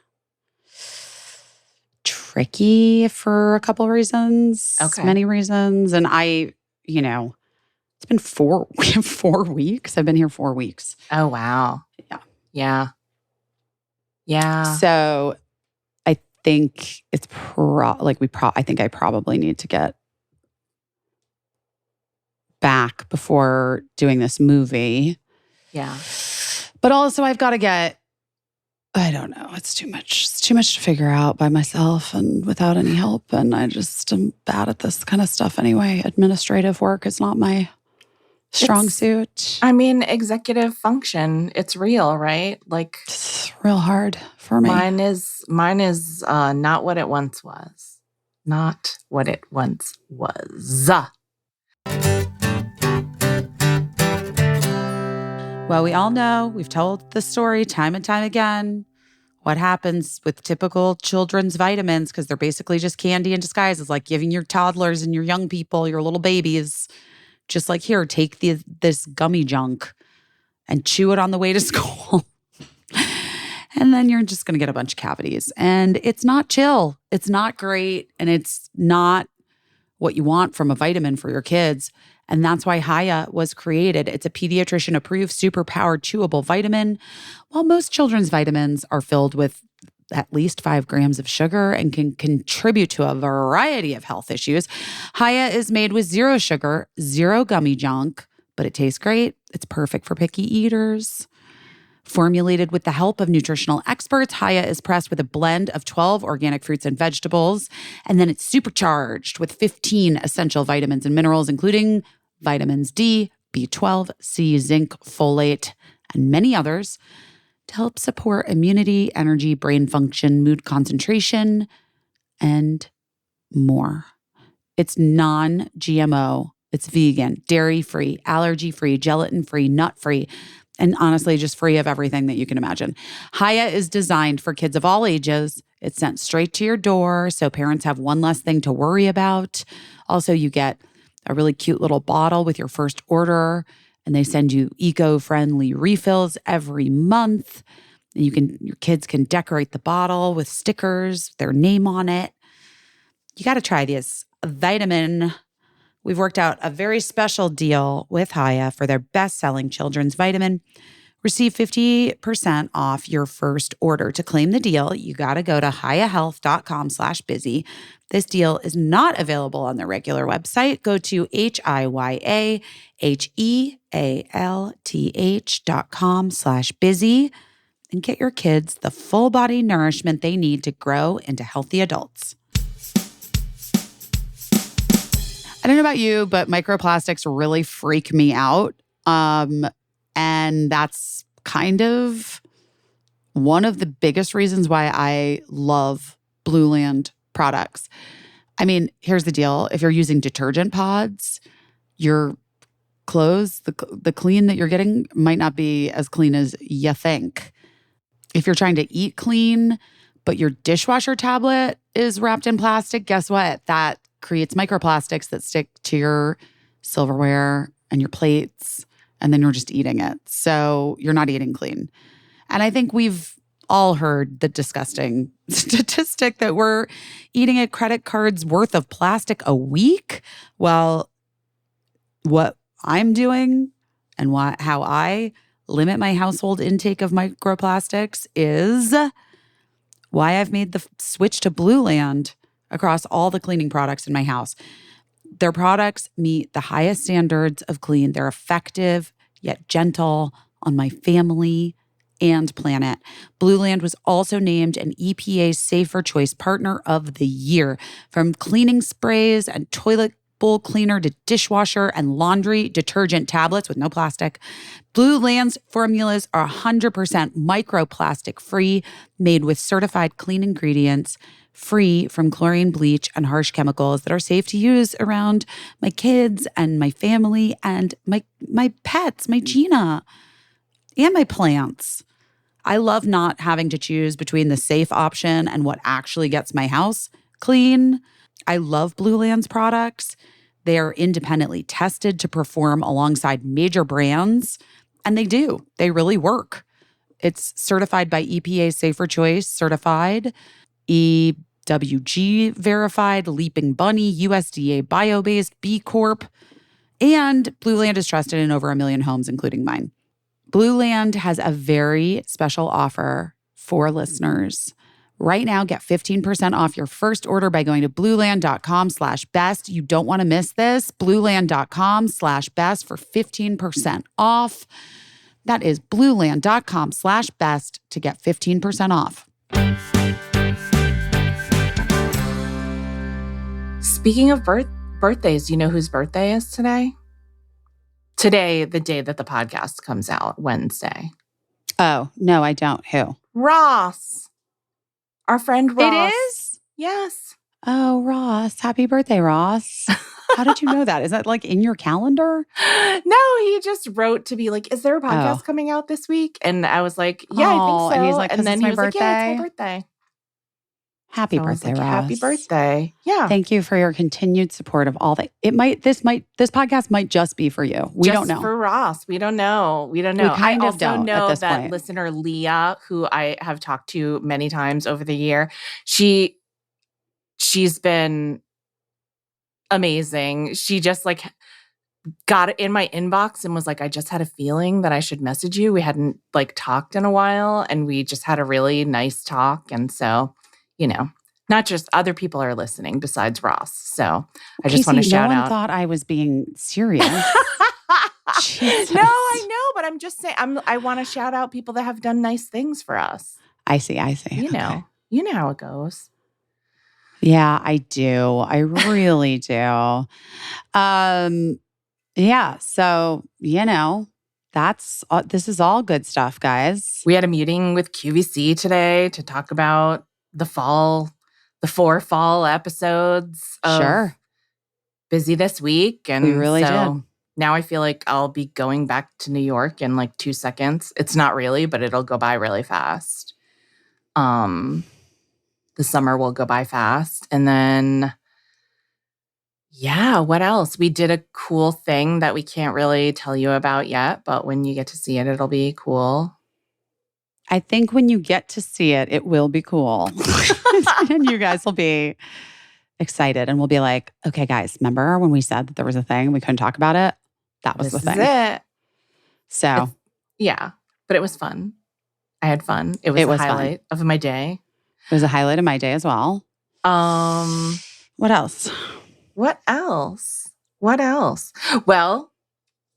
tricky for a couple of reasons. Okay. Many reasons. And it's been 4 weeks. I've been here 4 weeks. Oh, wow. Yeah. So I think it's I think I probably need to get back before doing this movie. Yeah. But also I've got to get, I don't know. It's too much. It's too much to figure out by myself and without any help. And I just am bad at this kind of stuff anyway. Administrative work is not my strong suit. I mean, executive function, it's real, right? Like it's real hard for me. Mine is not what it once was. Not what it once was. Well, we all know, we've told the story time and time again. what happens with typical children's vitamins, because they're basically just candy in disguise. It's like giving your toddlers and your young people, your little babies, just like, here, take this gummy junk and chew it on the way to school. And then you're just going to get a bunch of cavities. And it's not chill. It's not great. And it's not what you want from a vitamin for your kids. And that's why Haya was created. It's a pediatrician-approved, super-powered, chewable vitamin. While most children's vitamins are filled with at least 5 grams of sugar and can contribute to a variety of health issues, Haya is made with 0 sugar, 0 gummy junk, but it tastes great. It's perfect for picky eaters. Formulated with the help of nutritional experts, Haya is pressed with a blend of 12 organic fruits and vegetables, and then it's supercharged with 15 essential vitamins and minerals, including vitamins D, B12, C, zinc, folate, and many others to help support immunity, energy, brain function, mood concentration, and more. It's non-GMO. It's vegan, dairy-free, allergy-free, gelatin-free, nut-free, and honestly, just free of everything that you can imagine. Haya is designed for kids of all ages. It's sent straight to your door, so parents have one less thing to worry about. Also, you get a really cute little bottle with your first order, and they send you eco-friendly refills every month. And your kids can decorate the bottle with stickers, their name on it. You got to try this vitamin. We've worked out a very special deal with Haya for their best-selling children's vitamin. Receive 50% off your first order. To claim the deal, you got to go to hayahealth.com/busy. This deal is not available on their regular website. Go to HIYAHEALTH.com/busy and get your kids the full body nourishment they need to grow into healthy adults. I don't know about you, but microplastics really freak me out. And that's kind of one of the biggest reasons why I love Blueland products. I mean, here's the deal. If you're using detergent pods, your clothes, the clean that you're getting might not be as clean as you think. If you're trying to eat clean, but your dishwasher tablet is wrapped in plastic, guess what? That creates microplastics that stick to your silverware and your plates, and then you're just eating it. So you're not eating clean. And I think we've all heard the disgusting statistic that we're eating a credit card's worth of plastic a week. Well, what I'm doing and how I limit my household intake of microplastics is why I've made the switch to Blueland across all the cleaning products in my house. Their products meet the highest standards of clean. They're effective, yet gentle on my family and planet. Blueland was also named an EPA Safer Choice Partner of the Year. From cleaning sprays and toilet bowl cleaner to dishwasher and laundry detergent tablets with no plastic, Blueland's formulas are 100% microplastic free, made with certified clean ingredients, free from chlorine, bleach, and harsh chemicals that are safe to use around my kids and my family and my pets, my Gina, and my plants. I love not having to choose between the safe option and what actually gets my house clean. I love Blueland's products. They are independently tested to perform alongside major brands, and they do. They really work. It's certified by EPA Safer Choice certified, EWG verified, Leaping Bunny, USDA bio-based, B Corp, and Blueland is trusted in over 1 million homes, including mine. Blueland has a very special offer for listeners. Right now, get 15% off your first order by going to blueland.com/best. You don't want to miss this. Blueland.com/best for 15% off. That is blueland.com/best to get 15% off. Speaking of birthdays, you know whose birthday is today? Today, the day that the podcast comes out, Wednesday. Oh, no, I don't. Who? Ross. Our friend Ross. It is? Yes. Oh, Ross. Happy birthday, Ross. How did you know that? Is that like in your calendar? No, he just wrote to be like, is there a podcast Oh. coming out this week? And I was like, yeah, I think Oh, so. and he's like, 'cause and then it's he my was like, yeah, it's my birthday. birthday. Happy So I was birthday, like, Ross. happy birthday. Yeah. Thank you for your continued support of all that. This podcast might just be for you. We don't know. For Ross. We don't know. We don't know. kind I of also don't at know this that point. listener Leah, who I have talked to many times over the year, she's been amazing. She just like got it in my inbox and was like, I just had a feeling that I should message you. We hadn't like talked in a while and we just had a really nice talk. And so, not just other people are listening besides Ross. So I just want to Caissie, shout no one out. thought I was being serious. Jesus. No, I know, but I'm just saying I want to shout out people that have done nice things for us. I see. You know how it goes. Yeah, I do. I really do. Yeah. So, this is all good stuff, guys. We had a meeting with QVC today to talk about the 4 fall episodes of Sure. Busy This Week. And We really did. Now I feel like I'll be going back to New York in like 2 seconds. It's not really, but it'll go by really fast. The summer will go by fast. And then, yeah, what else? We did a cool thing that we can't really tell you about yet, but when you get to see it, it'll be cool. I think when you get to see it, it will be cool. And you guys will be excited and we'll be like, okay, guys, remember when we said that there was a thing and we couldn't talk about it? That was the thing. This is it. So, yeah, but it was fun. I had fun. It was a highlight of my day. It was a highlight of my day as well. What else? What else? Well,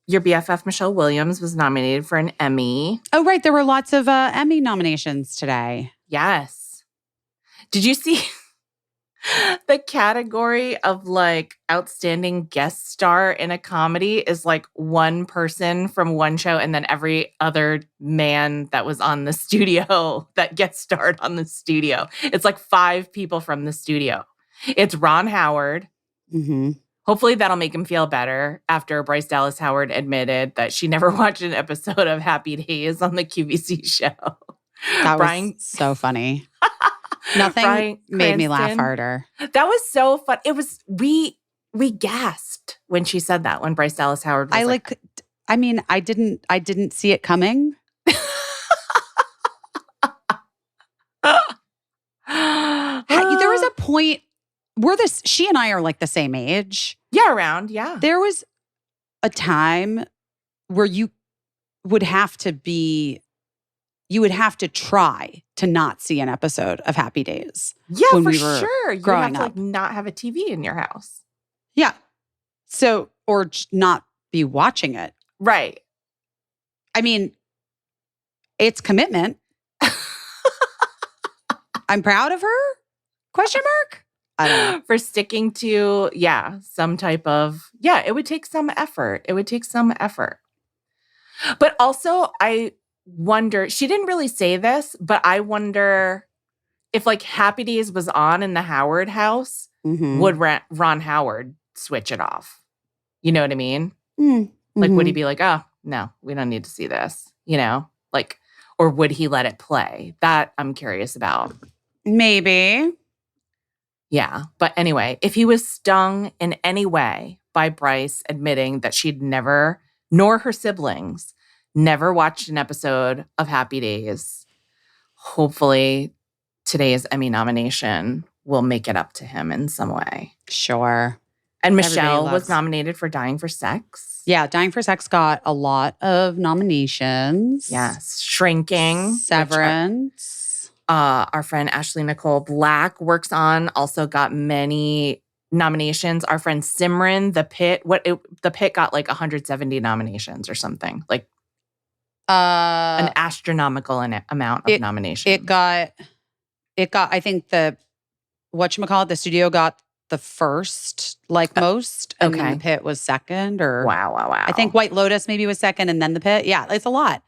your BFF Michelle Williams was nominated for an Emmy. Oh, right. There were lots of Emmy nominations today. Yes. Did you see the category of like outstanding guest star in a comedy is like one person from one show and then every other man that was on the studio that guest starred on the studio. It's like 5 people from the studio. It's Ron Howard. Mm-hmm. Hopefully that'll make him feel better after Bryce Dallas Howard admitted that she never watched an episode of Happy Days on the QVC show. That was so funny. Nothing made me laugh harder. That was so fun. It was we gasped when she said that, when Bryce Dallas Howard was I didn't see it coming. There was a point she and I are like the same age. Yeah, around, yeah. There was a time where you would have to try to not see an episode of Happy Days. Yeah, when for we were sure. You growing have to up. like not have a TV in your house. Yeah. So, or not be watching it. Right. I mean, it's commitment. I'm proud of her? Question mark? I don't know. For sticking to, some type of, it would take some effort. But also, I wonder, she didn't really say this, but I wonder if like Happy Days was on in the Howard house, would Ron Howard switch it off? You know what I mean? Mm-hmm. Like, would he be like, oh, no, we don't need to see this, Like, or would he let it play? That I'm curious about. Maybe. Yeah. But anyway, if he was stung in any way by Bryce admitting that she'd never, nor her siblings, never watched an episode of Happy Days, hopefully today's Emmy nomination will make it up to him in some way. Sure. And Michelle was nominated for Dying for Sex. Yeah, Dying for Sex got a lot of nominations. Yes. Shrinking. Severance. Our friend Ashley Nicole Black works on, also got many nominations. Our friend Simran, The Pit got like 170 nominations or something. Like an astronomical amount of nominations. It got, I think the studio got the first, most, and then The Pit was second. Or wow. I think White Lotus maybe was second, and then The Pit. Yeah, it's a lot.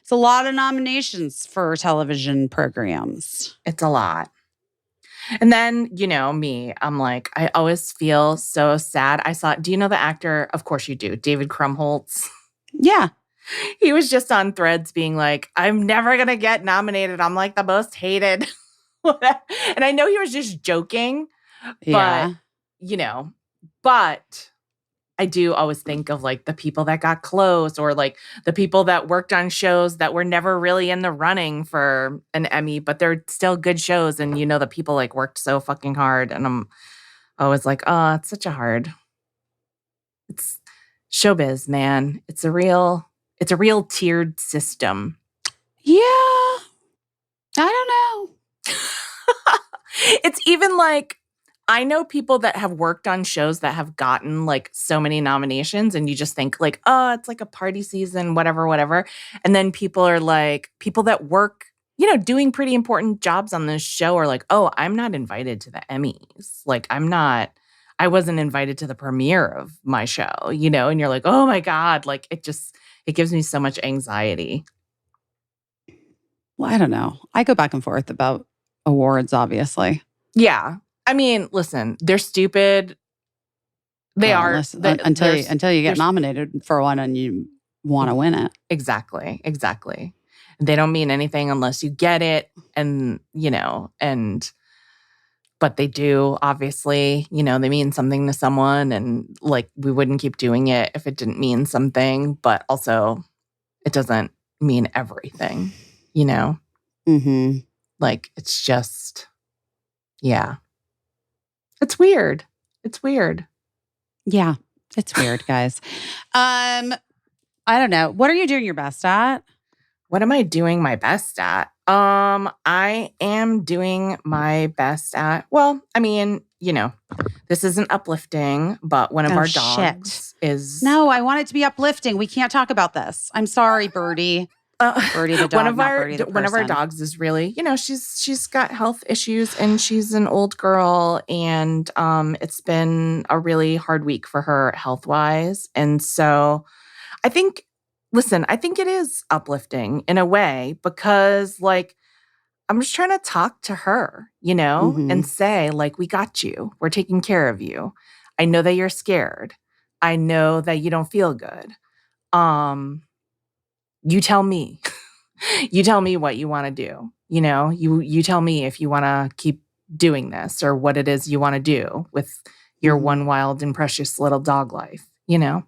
It's a lot of nominations for television programs. It's a lot. And then, you know, me, I'm like, I always feel so sad. Do you know the actor? Of course you do. David Krumholtz. Yeah. He was just on Threads being like, I'm never going to get nominated. I'm like the most hated. And I know he was just joking, Yeah. but, you know, but I do always think of like the people that got close or like the people that worked on shows that were never really in the running for an Emmy, but they're still good shows. And, you know, the people like worked so fucking hard. And I'm always like, oh, it's it's showbiz, man. It's a real tiered system. Yeah. I don't know. It's even like, I know people that have worked on shows that have gotten like so many nominations and you just think like, oh, it's like a party season, whatever. And then people that work, you know, doing pretty important jobs on this show are like, oh, I'm not invited to the Emmys. Like I wasn't invited to the premiere of my show, you know, and you're like, oh my God, like it gives me so much anxiety. Well, I don't know. I go back and forth about awards, obviously. Yeah. I mean, listen, they're stupid. They Well, are. until you get nominated for one and you want to win it. Exactly. They don't mean anything unless you get it. And, you know, but they do, obviously, you know, they mean something to someone. And like, we wouldn't keep doing it if it didn't mean something. But also, it doesn't mean everything, you know? Mm-hmm. Like, it's just, yeah. It's weird. Yeah, it's weird, guys. I don't know. What are you doing your best at? What am I doing my best at? I am doing my best at, well, I mean, you know, this isn't uplifting, but one of our dogs is. No, I want it to be uplifting. We can't talk about this. I'm sorry, Birdie. Birdie the dog, one of our dogs is really, you know, she's got health issues and she's an old girl and it's been a really hard week for her health-wise. And so I think it is uplifting in a way because like I'm just trying to talk to her, you know, and say like, we got you. We're taking care of you. I know that you're scared. I know that you don't feel good. You tell me. You tell me what you want to do. You know, you tell me if you want to keep doing this or what it is you want to do with your one wild and precious little dog life, you know?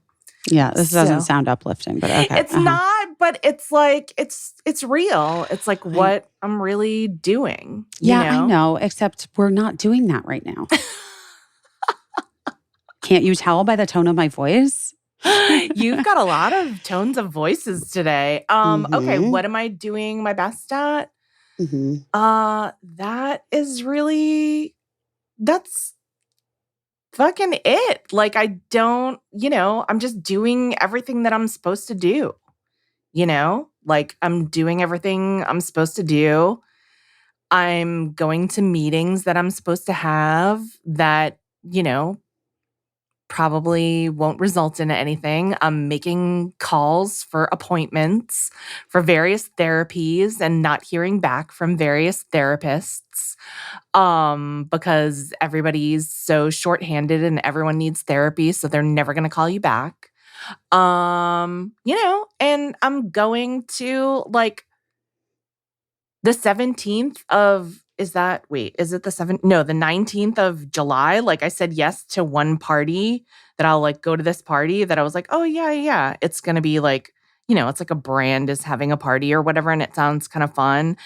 Yeah, this doesn't sound uplifting, but okay. It's not, but it's like, it's real. It's like what I'm really doing. Yeah, you know? I know, except we're not doing that right now. Can't you tell by the tone of my voice? You've got a lot of tones of voices today. Okay, what am I doing my best at? That's fucking it. Like I don't, you know, I'm just doing everything that I'm supposed to do. You know? Like I'm doing everything I'm supposed to do. I'm going to meetings that I'm supposed to have that, you know, probably won't result in anything. I'm making calls for appointments for various therapies and not hearing back from various therapists because everybody's so shorthanded and everyone needs therapy, so they're never going to call you back. You know, and I'm going to like the 17th of is it the 7th? No, the 19th of July. Like I said yes to one party that I'll like go to this party that I was like, oh yeah. It's going to be like, you know, it's like a brand is having a party or whatever. And it sounds kind of fun.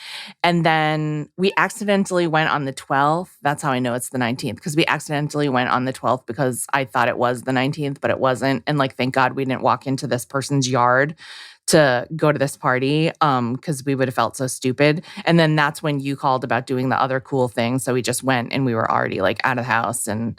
And then we accidentally went on the 12th. That's how I know it's the 19th because we accidentally went on the 12th because I thought it was the 19th, but it wasn't. And like, thank God we didn't walk into this person's yard to go to this party because we would have felt so stupid. And then that's when you called about doing the other cool thing. So we just went and we were already like out of the house and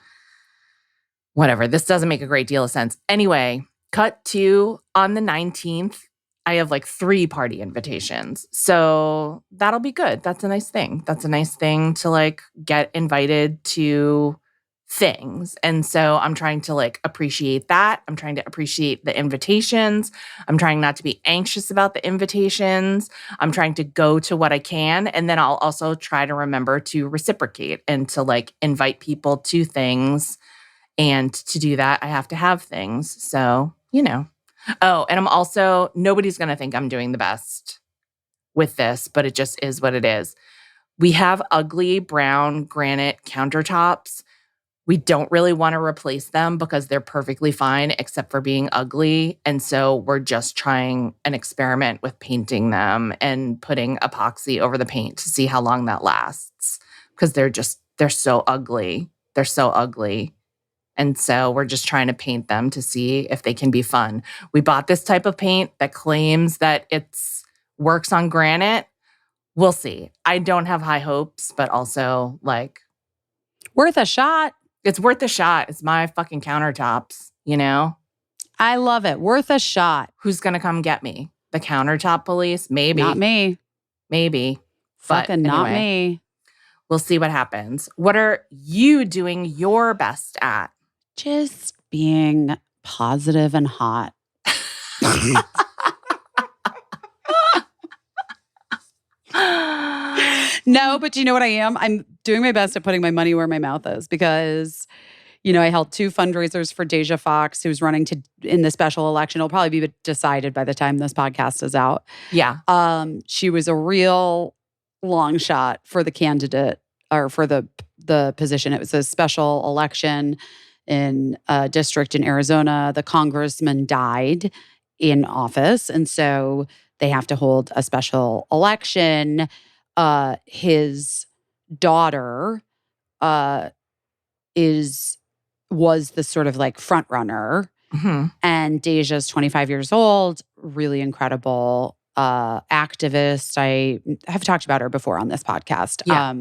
whatever. This doesn't make a great deal of sense. Anyway, cut to on the 19th, I have like 3 party invitations. So that'll be good. That's a nice thing. That's a nice thing to like get invited to things. And so I'm trying to like appreciate that. I'm trying to appreciate the invitations. I'm trying not to be anxious about the invitations. I'm trying to go to what I can. And then I'll also try to remember to reciprocate and to like invite people to things. And to do that, I have to have things. So, you know. Oh, and I'm also, nobody's going to think I'm doing the best with this, but it just is what it is. We have ugly brown granite countertops. We don't really want to replace them because they're perfectly fine except for being ugly. And so we're just trying an experiment with painting them and putting epoxy over the paint to see how long that lasts because they're so ugly. They're so ugly. And so we're just trying to paint them to see if they can be fun. We bought this type of paint that claims that it's works on granite. We'll see. I don't have high hopes, but also like Worth a shot. it's worth a shot. It's my fucking countertops, you know? I love it. Worth a shot. Who's going to come get me? The countertop police? Maybe. Not me. Maybe. But Fucking not anyway, me. We'll see what happens. What are you doing your best at? Just being positive and hot. No, but you know what I am? I'm doing my best at putting my money where my mouth is because, you know, I held 2 fundraisers for Deja Fox, who's running in the special election. It'll probably be decided by the time this podcast is out. Yeah. She was a real long shot for the candidate or for the position. It was a special election in a district in Arizona. The congressman died in office, and so they have to hold a special election. His daughter was the sort of like front runner, and Deja's 25 years old, really incredible activist. I have talked about her before on this podcast. Yeah.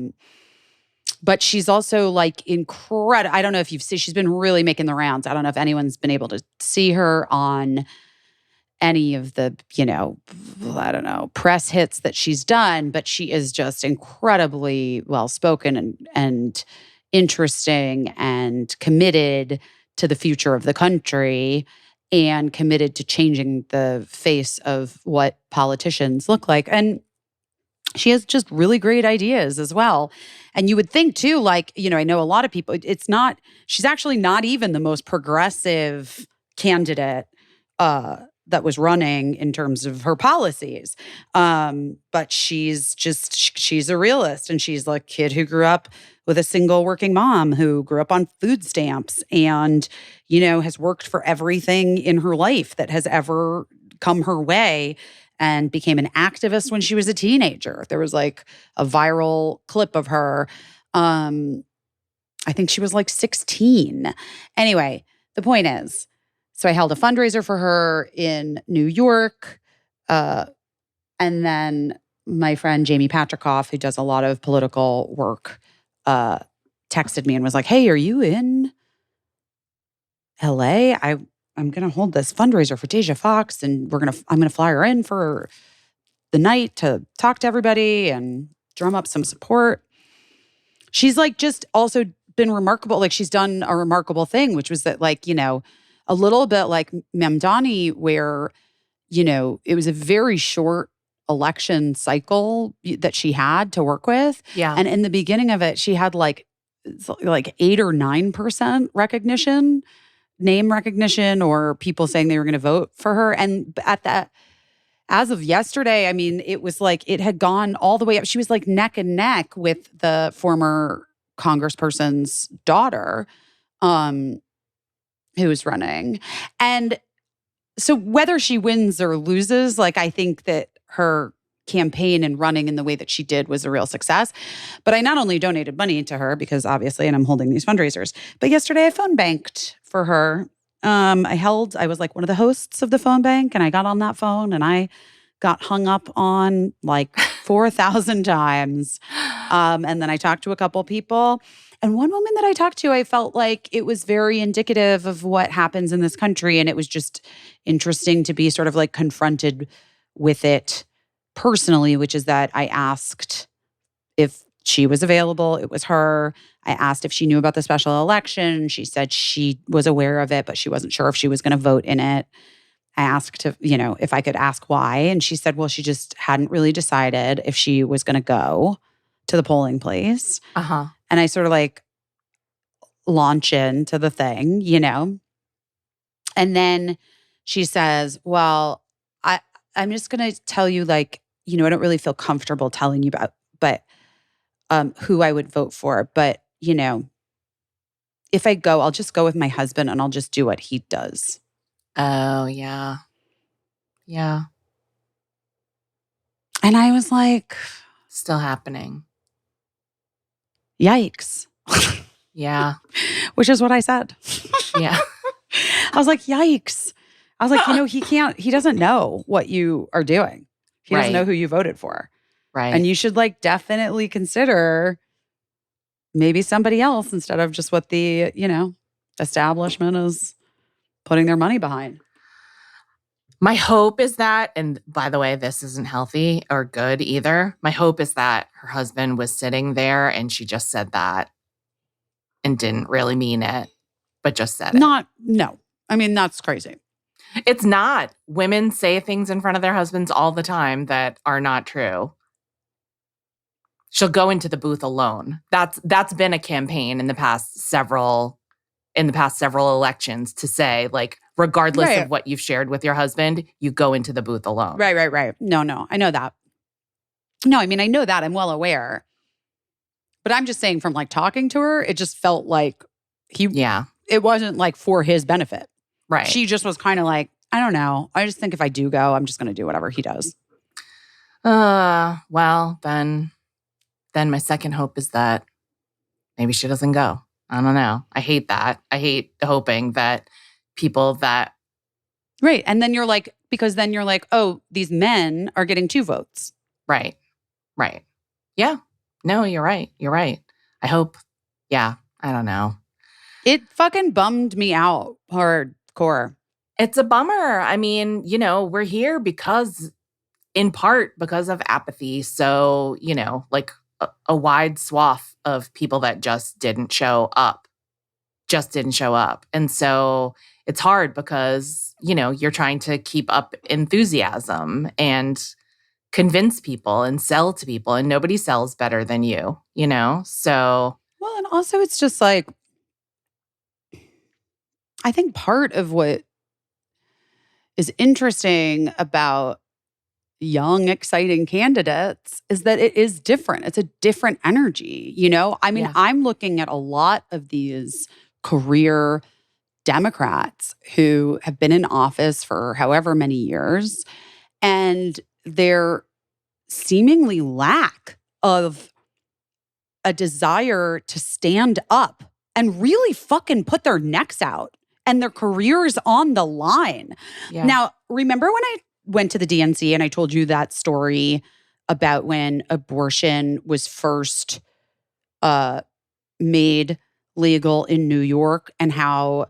But she's also like incredible. I don't know if you've seen, she's been really making the rounds. I don't know if anyone's been able to see her on any of the, you know, I don't know, press hits that she's done, but she is just incredibly well-spoken and interesting and committed to the future of the country and committed to changing the face of what politicians look like. And she has just really great ideas as well. And you would think too, like, you know, I know a lot of people, she's actually not even the most progressive candidate that was running in terms of her policies. But she's a realist, and she's a kid who grew up with a single working mom who grew up on food stamps and, you know, has worked for everything in her life that has ever come her way and became an activist when she was a teenager. There was like a viral clip of her. I think she was like 16. Anyway, the point is, so I held a fundraiser for her in New York. And then my friend Jamie Patrikoff, who does a lot of political work, texted me and was like, "Hey, are you in LA? I'm going to hold this fundraiser for Deja Fox, and I'm going to fly her in for the night to talk to everybody and drum up some support." She's like just also been remarkable. Like she's done a remarkable thing, which was that, like, you know, a little bit like Mamdani, where, you know, it was a very short election cycle that she had to work with. Yeah. And in the beginning of it, she had like 8 or 9% recognition, name recognition, or people saying they were going to vote for her. And as of yesterday, I mean, it was like it had gone all the way up. She was like neck and neck with the former congressperson's daughter, who was running. And so whether she wins or loses, like, I think that her campaign and running in the way that she did was a real success. But I not only donated money to her because obviously, and I'm holding these fundraisers, but yesterday I phone banked for her. I was like one of the hosts of the phone bank, and I got on that phone and I got hung up on like 4,000 times. And then I talked to a couple people. And one woman that I talked to, I felt like it was very indicative of what happens in this country. And it was just interesting to be sort of like confronted with it personally, which is that I asked if she was available. It was her. I asked if she knew about the special election. She said she was aware of it, but she wasn't sure if she was going to vote in it. I asked if I could ask why. And she said, well, she just hadn't really decided if she was going to go to the polling place. Uh-huh. And I sort of like launch into the thing, And then she says, well, I'm just going to tell you, like, I don't really feel comfortable telling you about, but who I would vote for. But, if I go, I'll just go with my husband and I'll just do what he does. Oh, yeah. Yeah. And I was like, Still happening. yikes. Yeah. Which is what I said. Yeah. I was like, yikes. I was like, he doesn't know what you are doing. He doesn't know who you voted for. Right. And you should like definitely consider maybe somebody else instead of just what the, establishment is putting their money behind. My hope is that, and by the way, this isn't healthy or good either. My hope is that her husband was sitting there and she just said that and didn't really mean it, but just said it. No. I mean, that's crazy. It's not. Women say things in front of their husbands all the time that are not true. She'll go into the booth alone. That's been a campaign in the past several elections to say, like, regardless of what you've shared with your husband, you go into the booth alone. Right. No, I know that. No, I mean, I know that. I'm well aware. But I'm just saying from like talking to her, it just felt like it wasn't like for his benefit. Right. She just was kind of like, I don't know. I just think if I do go, I'm just going to do whatever he does. Well, then my second hope is that maybe she doesn't go. I don't know. I hate that. I hate hoping that people that... Right. And then you're like, because then you're like, oh, these men are getting 2 votes. Right. Yeah. No, you're right. I hope. Yeah. I don't know. It fucking bummed me out hardcore. It's a bummer. I mean, we're here in part because of apathy. So, like a wide swath of people that just didn't show up. And so it's hard because, you're trying to keep up enthusiasm and convince people and sell to people, and nobody sells better than you, So. Well, and also it's just like, I think part of what is interesting about young, exciting candidates is that it is different. It's a different energy, I mean, I'm looking at a lot of these career Democrats who have been in office for however many years, and their seemingly lack of a desire to stand up and really fucking put their necks out and their careers on the line. Yeah. Now, remember when I went to the DNC and I told you that story about when abortion was first made legal in New York, and how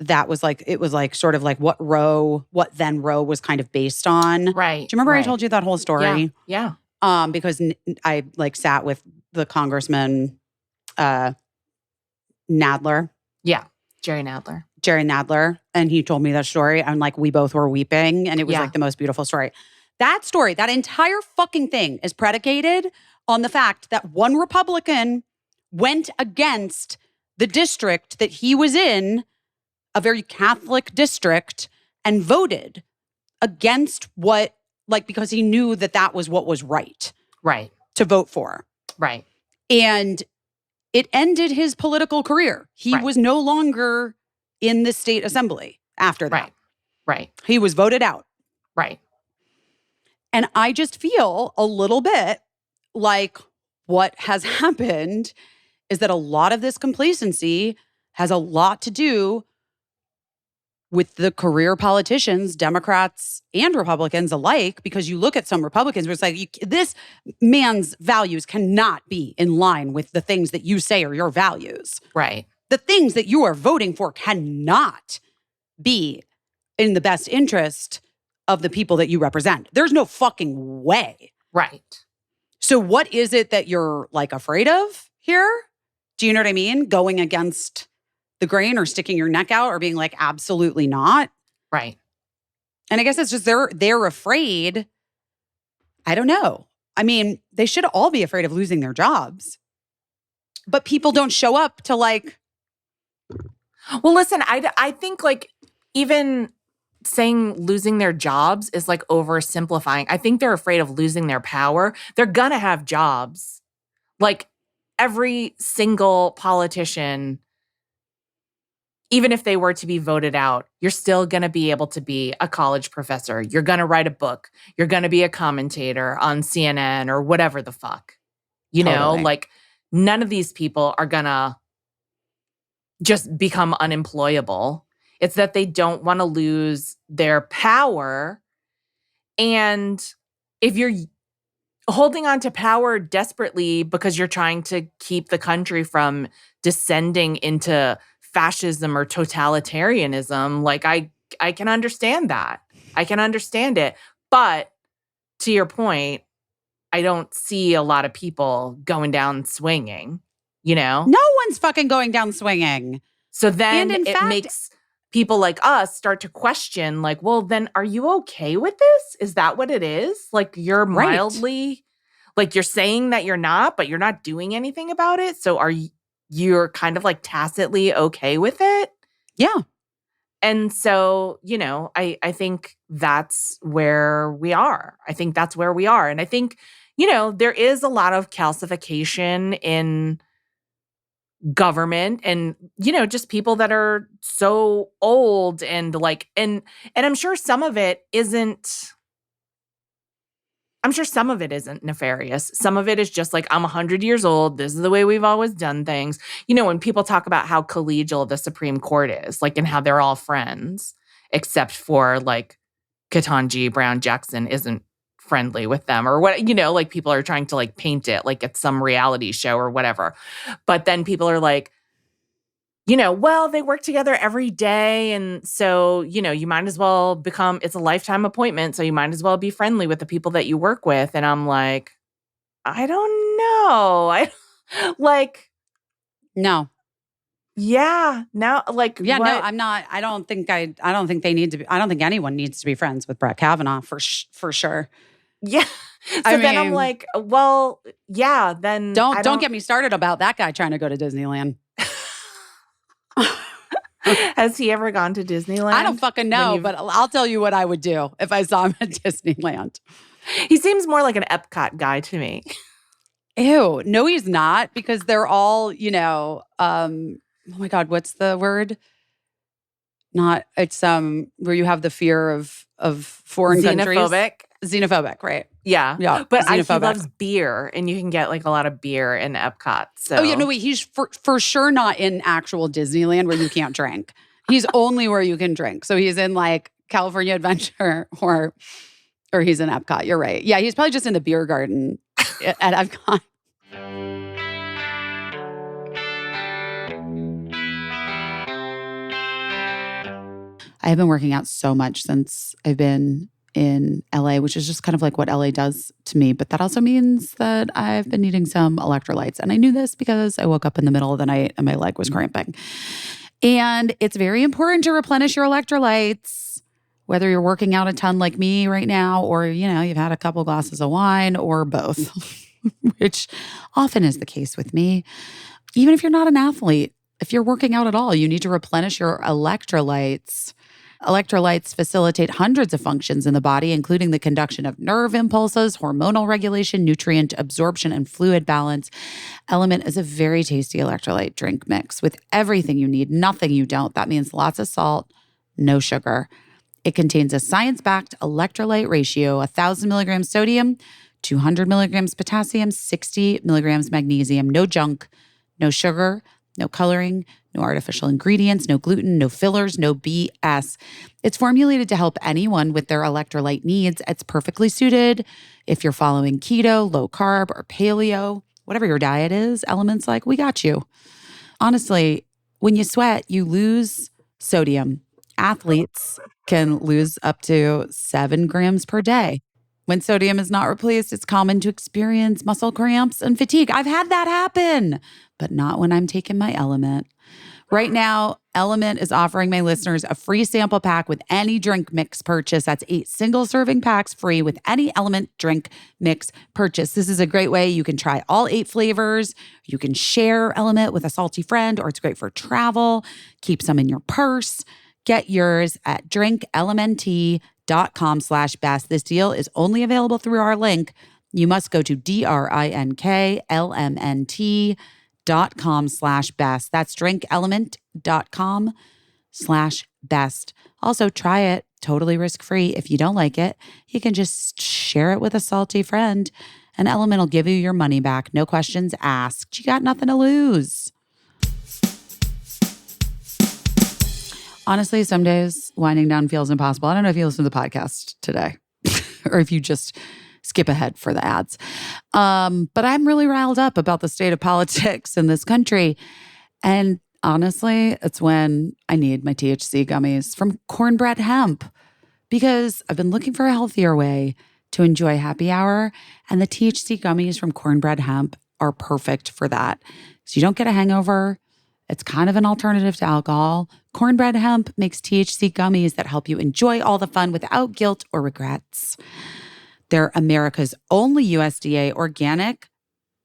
that was like, it was like sort of like what then Roe was kind of based on. Right. Do you remember I told you that whole story? Yeah. Because I like sat with the Congressman Nadler. Yeah. Jerry Nadler. And he told me that story. And like, we both were weeping. And it was like the most beautiful story. That story, that entire fucking thing is predicated on the fact that one Republican went against the district that he was in, a very Catholic district, and voted against because he knew that was what was right. Right. To vote for. Right. And it ended his political career. He was no longer in the state assembly after that. Right. He was voted out. Right. And I just feel a little bit like what has happened is that a lot of this complacency has a lot to do with the career politicians, Democrats and Republicans alike, because you look at some Republicans where it's like, this man's values cannot be in line with the things that you say are your values. Right. The things that you are voting for cannot be in the best interest of the people that you represent. There's no fucking way. Right. So what is it that you're like afraid of here? Do you know what I mean? Going against the grain or sticking your neck out or being like, absolutely not. Right. And I guess it's just they're afraid. I don't know. I mean, they should all be afraid of losing their jobs. But people don't show up to like. Well, listen, I think like even saying losing their jobs is like oversimplifying. I think they're afraid of losing their power. They're gonna have jobs. Like every single politician, even if they were to be voted out, you're still going to be able to be a college professor. You're going to write a book. You're going to be a commentator on CNN or whatever the fuck. You know, like none of these people are going to just become unemployable. It's that they don't want to lose their power. And if you're holding on to power desperately because you're trying to keep the country from descending into fascism or totalitarianism, like I can understand that. I can understand it. But to your point, I don't see a lot of people going down swinging, you know? No one's fucking going down swinging. So then And in it fact- makes people like us start to question, like, well, then are you okay with this? Is that what it is? Like you're Right. mildly, like you're saying that you're not, but you're not doing anything about it. So are you're kind of like tacitly okay with it? Yeah. And so, you know, I think that's where we are. I think that's where we are. And I think, you know, there is a lot of calcification in government and, you know, just people that are so old and like, and I'm sure some of it isn't nefarious. Some of it is just like, I'm 100 years old. This is the way we've always done things. You know, when people talk about how collegial the Supreme Court is, like, and how they're all friends, except for like Ketanji Brown Jackson isn't friendly with them or what, you know, like people are trying to like paint it like it's some reality show or whatever. But then people are like, you know, well, they work together every day. And so, you know, you might as well it's a lifetime appointment. So you might as well be friendly with the people that you work with. And I'm like, I don't know. No. Yeah. Now, like, Yeah, what? no, I'm not. I don't think they need to be. I don't think anyone needs to be friends with Brett Kavanaugh for sure. Yeah. So I then I'm mean- like, well, yeah, then Don't get me started about that guy trying to go to Disneyland. Has he ever gone to Disneyland? I don't fucking know, you've- but I'll tell you what I would do if I saw him at Disneyland. He seems more like an Epcot guy to me. Ew, no, he's not because they're all, you know, oh my God, what's the word? Not it's where you have the fear of foreign countries. Xenophobic, right? Yeah. Yeah. But he xenophobic. loves beer, and you can get like a lot of beer in Epcot. So Oh yeah, no wait, he's for sure not in actual Disneyland where you can't drink. He's only where you can drink. So he's in like California Adventure or he's in Epcot. You're right. Yeah, he's probably just in the beer garden at Epcot. I have been working out so much since I've been in LA, which is just kind of like what LA does to me. But that also means that I've been needing some electrolytes. And I knew this because I woke up in the middle of the night and my leg was cramping. And it's very important to replenish your electrolytes, whether you're working out a ton like me right now, or, you know, you've had a couple glasses of wine or both, which often is the case with me. Even if you're not an athlete, if you're working out at all, you need to replenish your electrolytes. Electrolytes facilitate hundreds of functions in the body, including the conduction of nerve impulses, hormonal regulation, nutrient absorption, and fluid balance. Element is a very tasty electrolyte drink mix with everything you need, nothing you don't. That means lots of salt, no sugar. It contains a science-backed electrolyte ratio, 1,000 milligrams sodium, 200 milligrams potassium, 60 milligrams magnesium, no junk, no sugar, no coloring, no artificial ingredients, no gluten, no fillers, no BS. It's formulated to help anyone with their electrolyte needs. It's perfectly suited if you're following keto, low carb, or paleo, whatever your diet is. Element's like, we got you. Honestly, when you sweat, you lose sodium. Athletes can lose up to 7 grams per day. When sodium is not replaced, it's common to experience muscle cramps and fatigue. I've had that happen, but not when I'm taking my Element. Right now, Element is offering my listeners a free sample pack with any drink mix purchase. That's 8 single-serving packs free with any Element drink mix purchase. This is a great way. You can try all 8 flavors. You can share Element with a salty friend, or it's great for travel. Keep some in your purse. Get yours at drinklmnt.com/best. This deal is only available through our link. You must go to drinklmnt.com/best. That's drinkelement.com/best. Also, try it totally risk-free. If you don't like it, you can just share it with a salty friend, and Element will give you your money back. No questions asked. You got nothing to lose. Honestly, some days winding down feels impossible. I don't know if you listen to the podcast today or if you just skip ahead for the ads. But I'm really riled up about the state of politics in this country. And honestly, it's when I need my THC gummies from Cornbread Hemp, because I've been looking for a healthier way to enjoy happy hour. And the THC gummies from Cornbread Hemp are perfect for that. So you don't get a hangover. It's kind of an alternative to alcohol. Cornbread Hemp makes THC gummies that help you enjoy all the fun without guilt or regrets. They're America's only USDA organic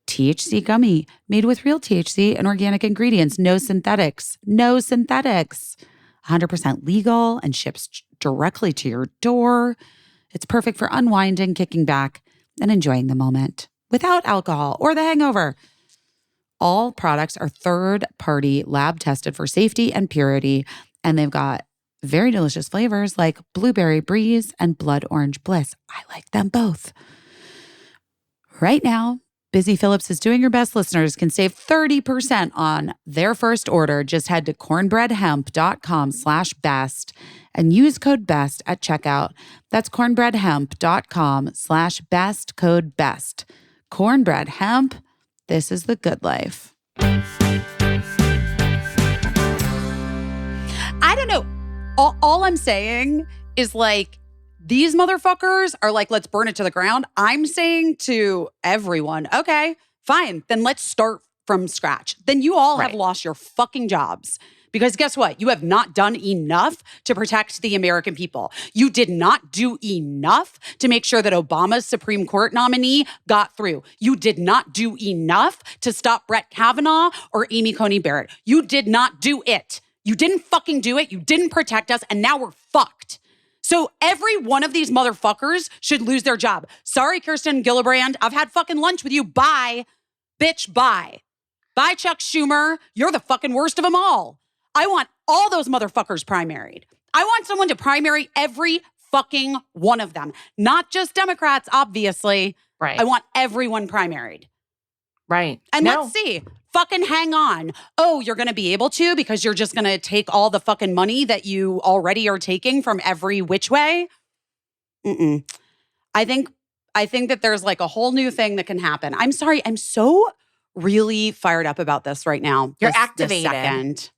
THC gummy made with real THC and organic ingredients. No synthetics. No synthetics. 100% legal and ships directly to your door. It's perfect for unwinding, kicking back, and enjoying the moment without alcohol or the hangover. All products are third-party lab tested for safety and purity, and they've got very delicious flavors like Blueberry Breeze and Blood Orange Bliss. I like them both. Right now, Busy Phillips is doing your best. Listeners can save 30% on their first order. Just head to cornbreadhemp.com/best and use code BEST at checkout. That's cornbreadhemp.com/best, code BEST. Cornbread Hemp. This is the good life. I don't know. All I'm saying is like, these motherfuckers are like, let's burn it to the ground. I'm saying to everyone, okay, fine. Then let's start from scratch. Then you all have lost your fucking jobs. Because guess what? You have not done enough to protect the American people. You did not do enough to make sure that Obama's Supreme Court nominee got through. You did not do enough to stop Brett Kavanaugh or Amy Coney Barrett. You did not do it. You didn't fucking do it. You didn't protect us, and now we're fucked. So every one of these motherfuckers should lose their job. Sorry, Kirsten Gillibrand. I've had fucking lunch with you. Bye. Bitch, bye. Bye, Chuck Schumer. You're the fucking worst of them all. I want all those motherfuckers primaried. I want someone to primary every fucking one of them. Not just Democrats, obviously. Right. I want everyone primaried. Right. And let's see. Fucking hang on. Oh, you're going to be able to because you're just going to take all the fucking money that you already are taking from every which way? I think that there's like a whole new thing that can happen. I'm sorry. I'm so really fired up about this right now. You're this activated. Second.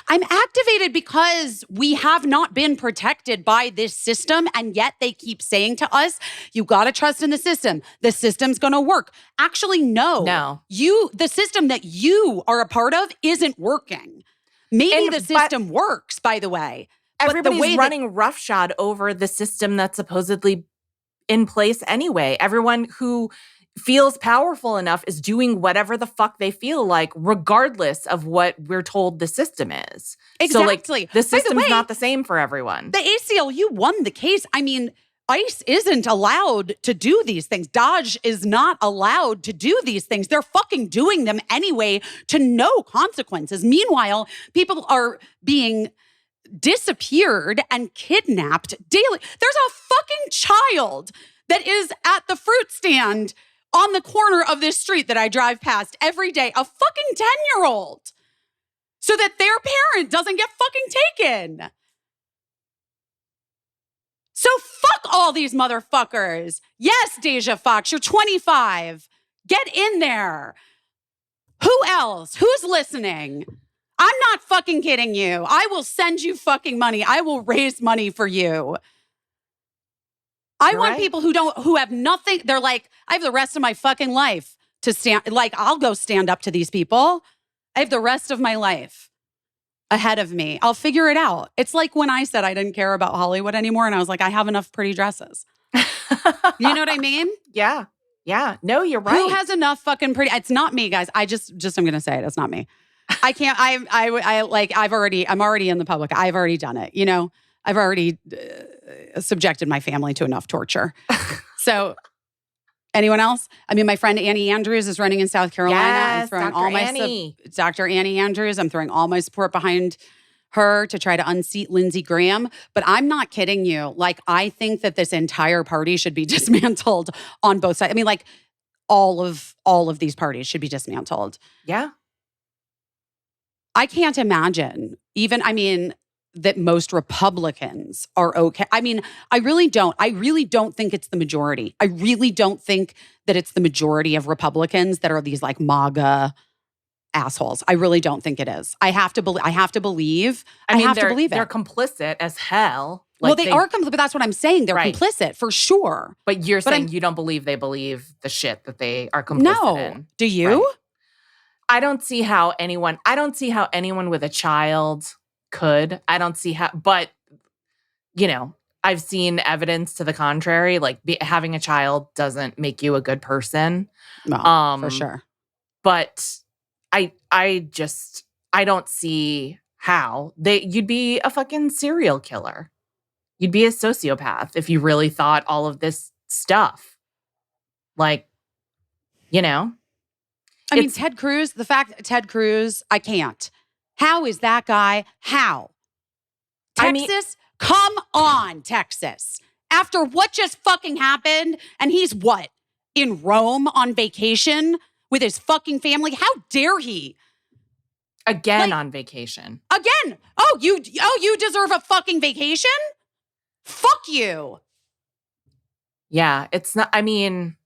I'm activated because we have not been protected by this system, and yet they keep saying to us, you got to trust in the system. The system's going to work. Actually, no. The system that you are a part of isn't working. Maybe the system works, by the way. Everybody's running roughshod over the system that's supposedly in place anyway. Everyone who feels powerful enough is doing whatever the fuck they feel like, regardless of what we're told the system is. Exactly. So, the system's not the same for everyone. The ACLU won the case. I mean, ICE isn't allowed to do these things. Dodge is not allowed to do these things. They're fucking doing them anyway to no consequences. Meanwhile, people are being disappeared and kidnapped daily. There's a fucking child that is at the fruit stand on the corner of this street that I drive past every day, a fucking 10-year-old, so that their parent doesn't get fucking taken. So fuck all these motherfuckers. Yes, Deja Fox, you're 25. Get in there. Who else? Who's listening? I'm not fucking kidding you. I will send you fucking money. I will raise money for you. I You're want right. people who have nothing. They're like, I have the rest of my fucking life to stand. Like, I'll go stand up to these people. I have the rest of my life ahead of me. I'll figure it out. It's like when I said I didn't care about Hollywood anymore, and I was like, I have enough pretty dresses. You know what I mean? Yeah. Yeah. No, you're right. Who has enough fucking pretty? It's not me, guys. I'm gonna say it. It's not me. I can't. I'm already in the public. I've already done it. You know, I've already subjected my family to enough torture. So, anyone else? I mean, my friend Annie Andrews is running in South Carolina. I'm Yes, throwing Dr. all my Annie. Dr. Annie Andrews. I'm throwing all my support behind her to try to unseat Lindsey Graham. But I'm not kidding you. Like, I think that this entire party should be dismantled on both sides. I mean, like, all of these parties should be dismantled. Yeah. I can't imagine that most Republicans are okay. I mean, I really don't think it's the majority. I really don't think that it's the majority of Republicans that are these like MAGA assholes. I really don't think it is. I have to believe. I mean, have to believe it. They're complicit as hell. Well, they are complicit, but that's what I'm saying. They're Right. complicit for sure. But you're saying you don't believe they believe the shit that they are complicit in. Do you? Right. I don't see how anyone with a child could. I don't see how, but, you know, I've seen evidence to the contrary. Like having a child doesn't make you a good person. No, for sure. But I don't see how you'd be a fucking serial killer. You'd be a sociopath if you really thought all of this stuff. Like, you know. I mean, Ted Cruz, I can't. How is that guy? How? Texas? Come on, Texas. After what just fucking happened, and he's what? In Rome on vacation with his fucking family? How dare he? Again on vacation. Again. Oh, you deserve a fucking vacation? Fuck you. Yeah, it's not, I mean.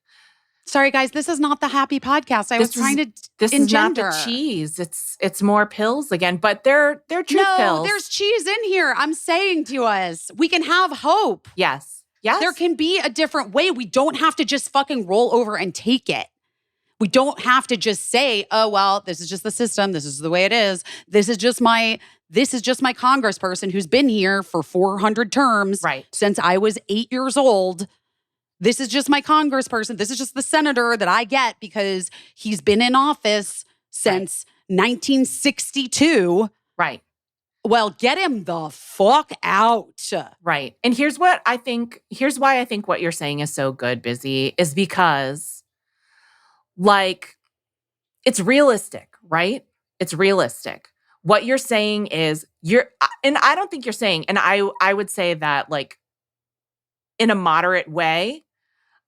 Sorry, guys, this is not the happy podcast. I was trying to This engender. is not the cheese. It's more pills again, but they're truth pills. No, there's cheese in here. I'm saying to us, we can have hope. Yes. Yes. There can be a different way. We don't have to just fucking roll over and take it. We don't have to just say, oh, well, this is just the system. This is the way it is. This is just my congressperson who's been here for 400 terms since I was 8 years old. This is just my congressperson. This is just the senator that I get because he's been in office since 1962. Right. Well, get him the fuck out. Right. And here's why I think what you're saying is so good, Busy, is because, like, it's realistic, right? It's realistic. What you're saying is and I don't think you're saying, and I would say that, like, in a moderate way,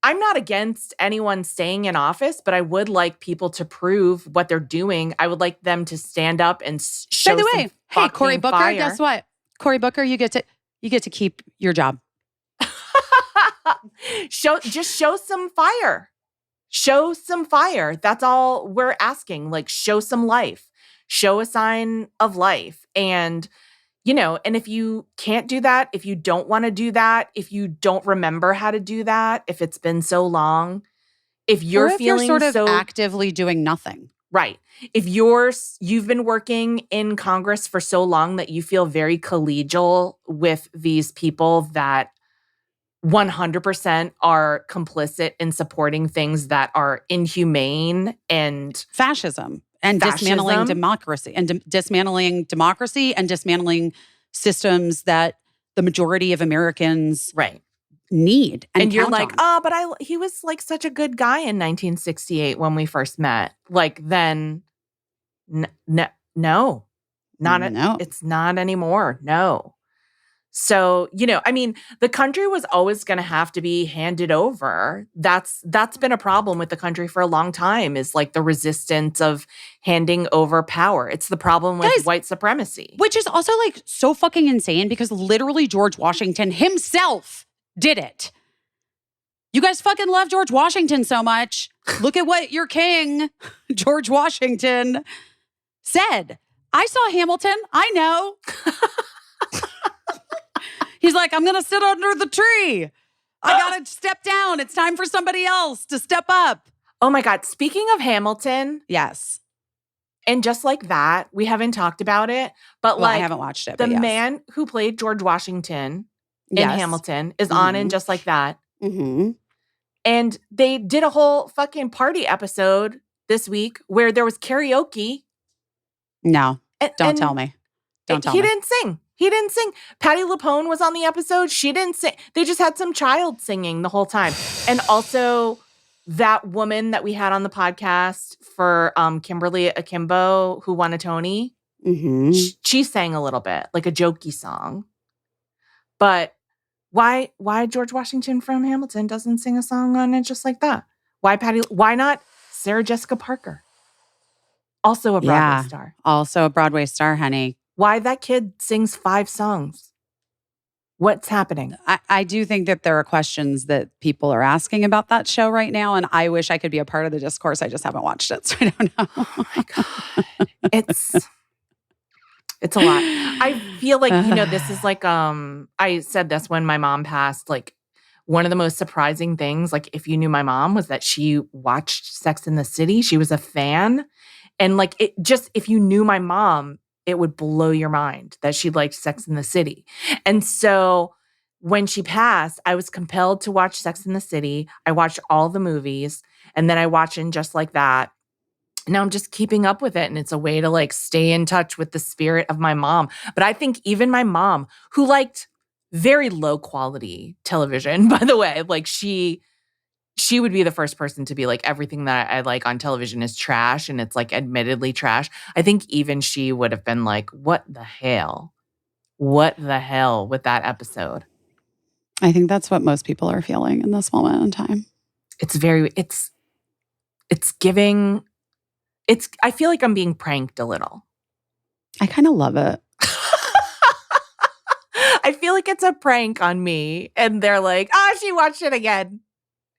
I'm not against anyone staying in office, but I would like people to prove what they're doing. I would like them to stand up and show. By the way, hey, Cory Booker, fire. Guess what? Cory Booker, you get to keep your job. show some fire. Show some fire. That's all we're asking. Like, show some life. Show a sign of life. And, you know, and if you can't do that, if you don't want to do that, if you don't remember how to do that, if it's been so long, if you're feeling sort of actively doing nothing. Right. If you've been working in Congress for so long that you feel very collegial with these people that 100% are complicit in supporting things that are inhumane and fascism. And dismantling democracy and dismantling systems that the majority of Americans need. And you're like, oh, but he was like such a good guy in 1968 when we first met. Like, then, no, it's not anymore. No. So, you know, I mean, the country was always going to have to be handed over. That's been a problem with the country for a long time, is like the resistance of handing over power. It's the problem with white supremacy. Which is also like so fucking insane because literally George Washington himself did it. You guys fucking love George Washington so much. Look at what your king, George Washington, said. I saw Hamilton. I know. He's like, I'm going to sit under the tree. I gotta step down. It's time for somebody else to step up. Oh my God. Speaking of Hamilton, Yes. and just like that, we haven't talked about it, but Well, I like haven't watched it, the but yes. man who played George Washington in Yes. Hamilton is on in Mhm. Just Like That. Mm-hmm. And they did a whole fucking party episode this week where there was karaoke. No, And, don't tell me. Don't tell he me. didn't sing. He didn't sing. Patty LuPone was on the episode. She didn't sing. They just had some child singing the whole time. And also that woman that we had on the podcast for Kimberly Akimbo, who won a Tony, Mm-hmm. she sang a little bit, like a jokey song. But why George Washington from Hamilton doesn't sing a song on it Just Like That? Why not Sarah Jessica Parker? Also a Broadway star. Also a Broadway star, honey. Why that kid sings 5 songs? What's happening? I do think that there are questions that people are asking about that show right now, and I wish I could be a part of the discourse. I just haven't watched it, so I don't know. Oh my God. It's a lot. I feel like, this is like, I said this when my mom passed, like one of the most surprising things, like if you knew my mom, was that she watched Sex and the City. She was a fan. And like, if you knew my mom, it would blow your mind that she liked Sex and the City. And so when she passed, I was compelled to watch Sex and the City. I watched all the movies, and then I watched In Just Like That. Now I'm just keeping up with it, and it's a way to like stay in touch with the spirit of my mom. But I think even my mom, who liked very low quality television, by the way, like she would be the first person to be like, everything that I like on television is trash, and it's like admittedly trash. I think even she would have been like, what the hell? What the hell with that episode? I think that's what most people are feeling in this moment in time. I feel like I'm being pranked a little. I kind of love it. I feel like it's a prank on me. And they're like, she watched it again.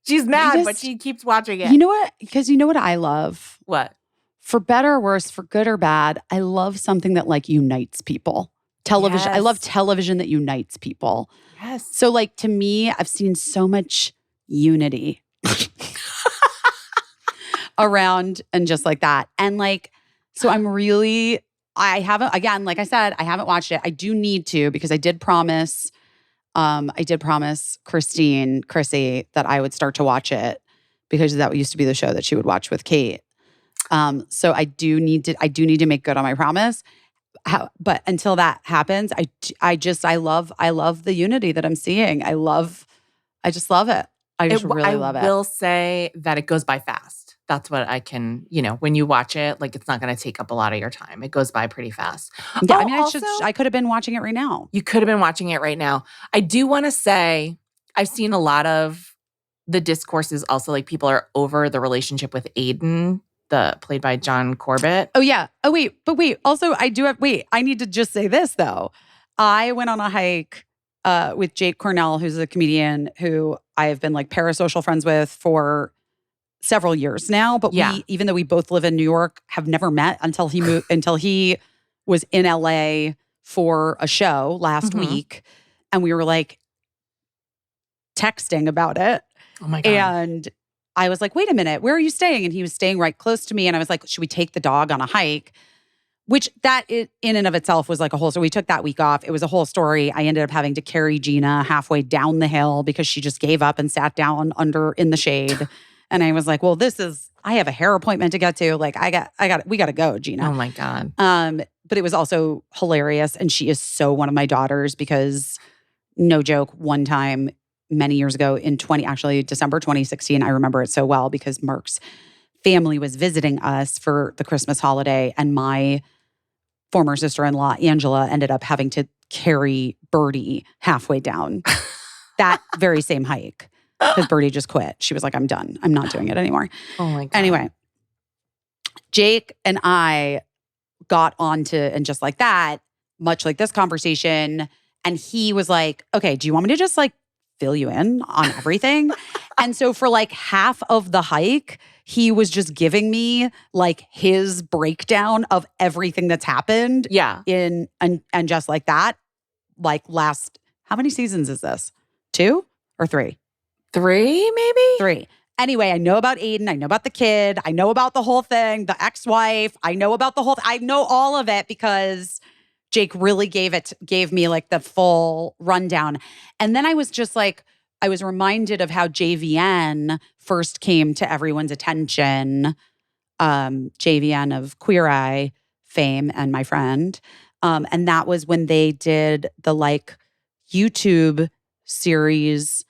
She's mad, but she keeps watching it. You know what? Because you know what I love? What? For better or worse, for good or bad, I love something that like unites people. Television. Yes. I love television that unites people. Yes. So like to me, I've seen so much unity around and Just Like That. And like, so I haven't, again, like I said, I haven't watched it. I do need to, because I did promise Caissie, that I would start to watch it, because that used to be the show that she would watch with Kate. So I do need to make good on my promise. But until that happens, I love the unity that I'm seeing. I just love it. I just really love it. I will say that it goes by fast. That's what I can, when you watch it, like it's not going to take up a lot of your time. It goes by pretty fast. Yeah, I mean, I could have been watching it right now. You could have been watching it right now. I do want to say I've seen a lot of the discourses also, like people are over the relationship with Aiden, played by John Corbett. Oh yeah. Oh wait. Also, I need to just say this though. I went on a hike with Jake Cornell, who's a comedian who I have been like parasocial friends with for several years now. But we, even though we both live in New York, have never met until he moved, until he was in LA for a show last week. And we were like texting about it. Oh my God. And I was like, wait a minute, where are you staying? And he was staying right close to me. And I was like, should we take the dog on a hike? Which that in and of itself was like a whole story. We took that week off. It was a whole story. I ended up having to carry Gina halfway down the hill because she just gave up and sat down in the shade. And I was like, well, I have a hair appointment to get to. Like we got to go, Gina. Oh my God. But it was also hilarious. And she is so one of my daughters because, no joke, one time many years ago in December 2016, I remember it so well because Mark's family was visiting us for the Christmas holiday, and my former sister-in-law, Angela, ended up having to carry Birdie halfway down that very same hike because Birdie just quit. She was like, I'm done. I'm not doing it anymore. Oh my God. Anyway, Jake and I got onto And Just Like That, much like this conversation, and he was like, okay, do you want me to just like fill you in on everything? And so for like half of the hike, he was just giving me like his breakdown of everything that's happened. Yeah. And Just Like That. Like how many seasons is this? 2 or 3? 3, maybe? 3. Anyway, I know about Aiden. I know about the kid. I know about the whole thing, the ex-wife. I know about the whole I know all of it because Jake really gave me like the full rundown. And then I was just like, I was reminded of how JVN first came to everyone's attention. JVN of Queer Eye fame and my friend. And that was when they did the like YouTube series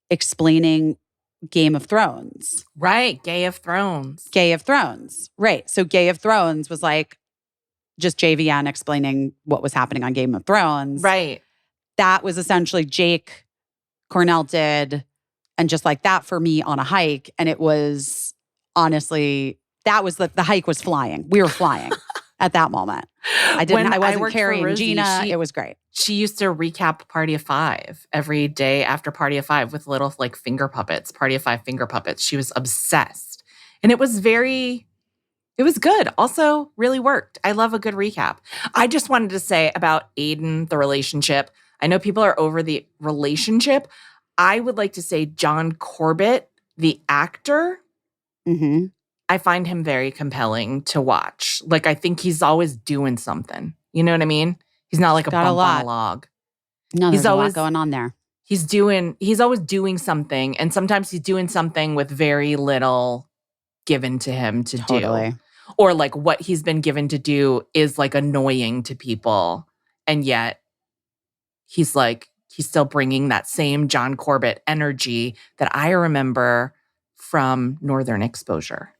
explaining Game of Thrones. Right. Gay of Thrones. Gay of Thrones. Right. So Gay of Thrones was like just JVN explaining what was happening on Game of Thrones. Right. That was essentially Jake Cornell did, and just like that for me on a hike. And it was honestly, that was the hike was flying. We were flying at that moment. I wasn't worked for carrying Rosie, Gina. It was great. She used to recap Party of 5 every day after Party of 5 with little like finger puppets, Party of 5 finger puppets. She was obsessed. And it was good. Also really worked. I love a good recap. I just wanted to say about Aiden, the relationship. I know people are over the relationship. I would like to say John Corbett, the actor, Mm-hmm. I find him very compelling to watch. Like, I think he's always doing something. You know what I mean? He's not like a Got a bump lot. on a log. No, He's there's always a lot going on there. He's always doing something. And sometimes he's doing something with very little given to him to Totally. do. Or like what he's been given to do is like annoying to people. And yet he's still bringing that same John Corbett energy that I remember from Northern Exposure.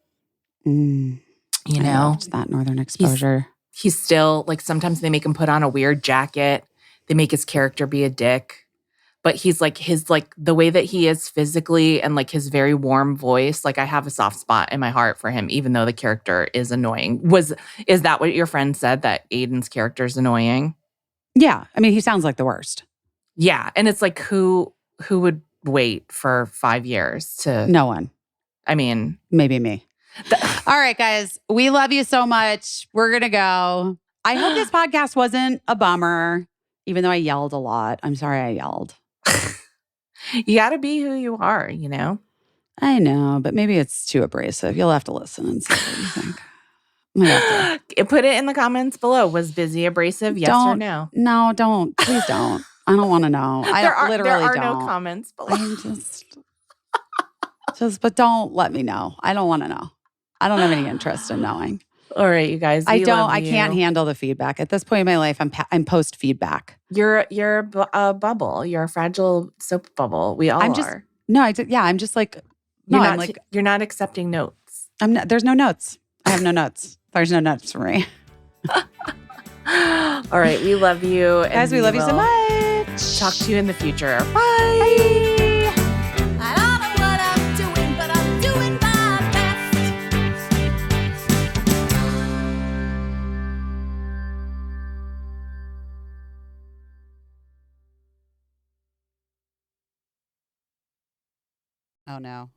Mm, You I know, loved that Northern Exposure. He's still like, sometimes they make him put on a weird jacket. They make his character be a dick. But he's like, the way that he is physically and like his very warm voice, like I have a soft spot in my heart for him, even though the character is annoying. Is that what your friend said, that Aiden's character is annoying? Yeah. I mean, he sounds like the worst. Yeah. And it's like, who would wait for 5 years to? No one. I mean. Maybe me. All right, guys. We love you so much. We're going to go. I hope this podcast wasn't a bummer, even though I yelled a lot. I'm sorry I yelled. You got to be who you are, you know? I know, but maybe it's too abrasive. You'll have to listen and see what you think. I'm gonna have to. Put it in the comments below. Was Busy abrasive? Yes or no? No, don't. Please don't. I don't want to know. There are don't. no comments below. I'm but don't let me know. I don't want to know. I don't have any interest in knowing. All right, you guys. I can't handle the feedback at this point in my life. I'm post feedback. You're a bubble. You're a fragile soap bubble. We all are. No, I'm just like no. You're not accepting notes. I'm not. There's no notes. I have no notes. There's no notes for me. All right, we love you, guys. We love you so much. Talk to you in the future. Bye. Bye. I don't know what I'm doing, but I'm doing my best. Oh no.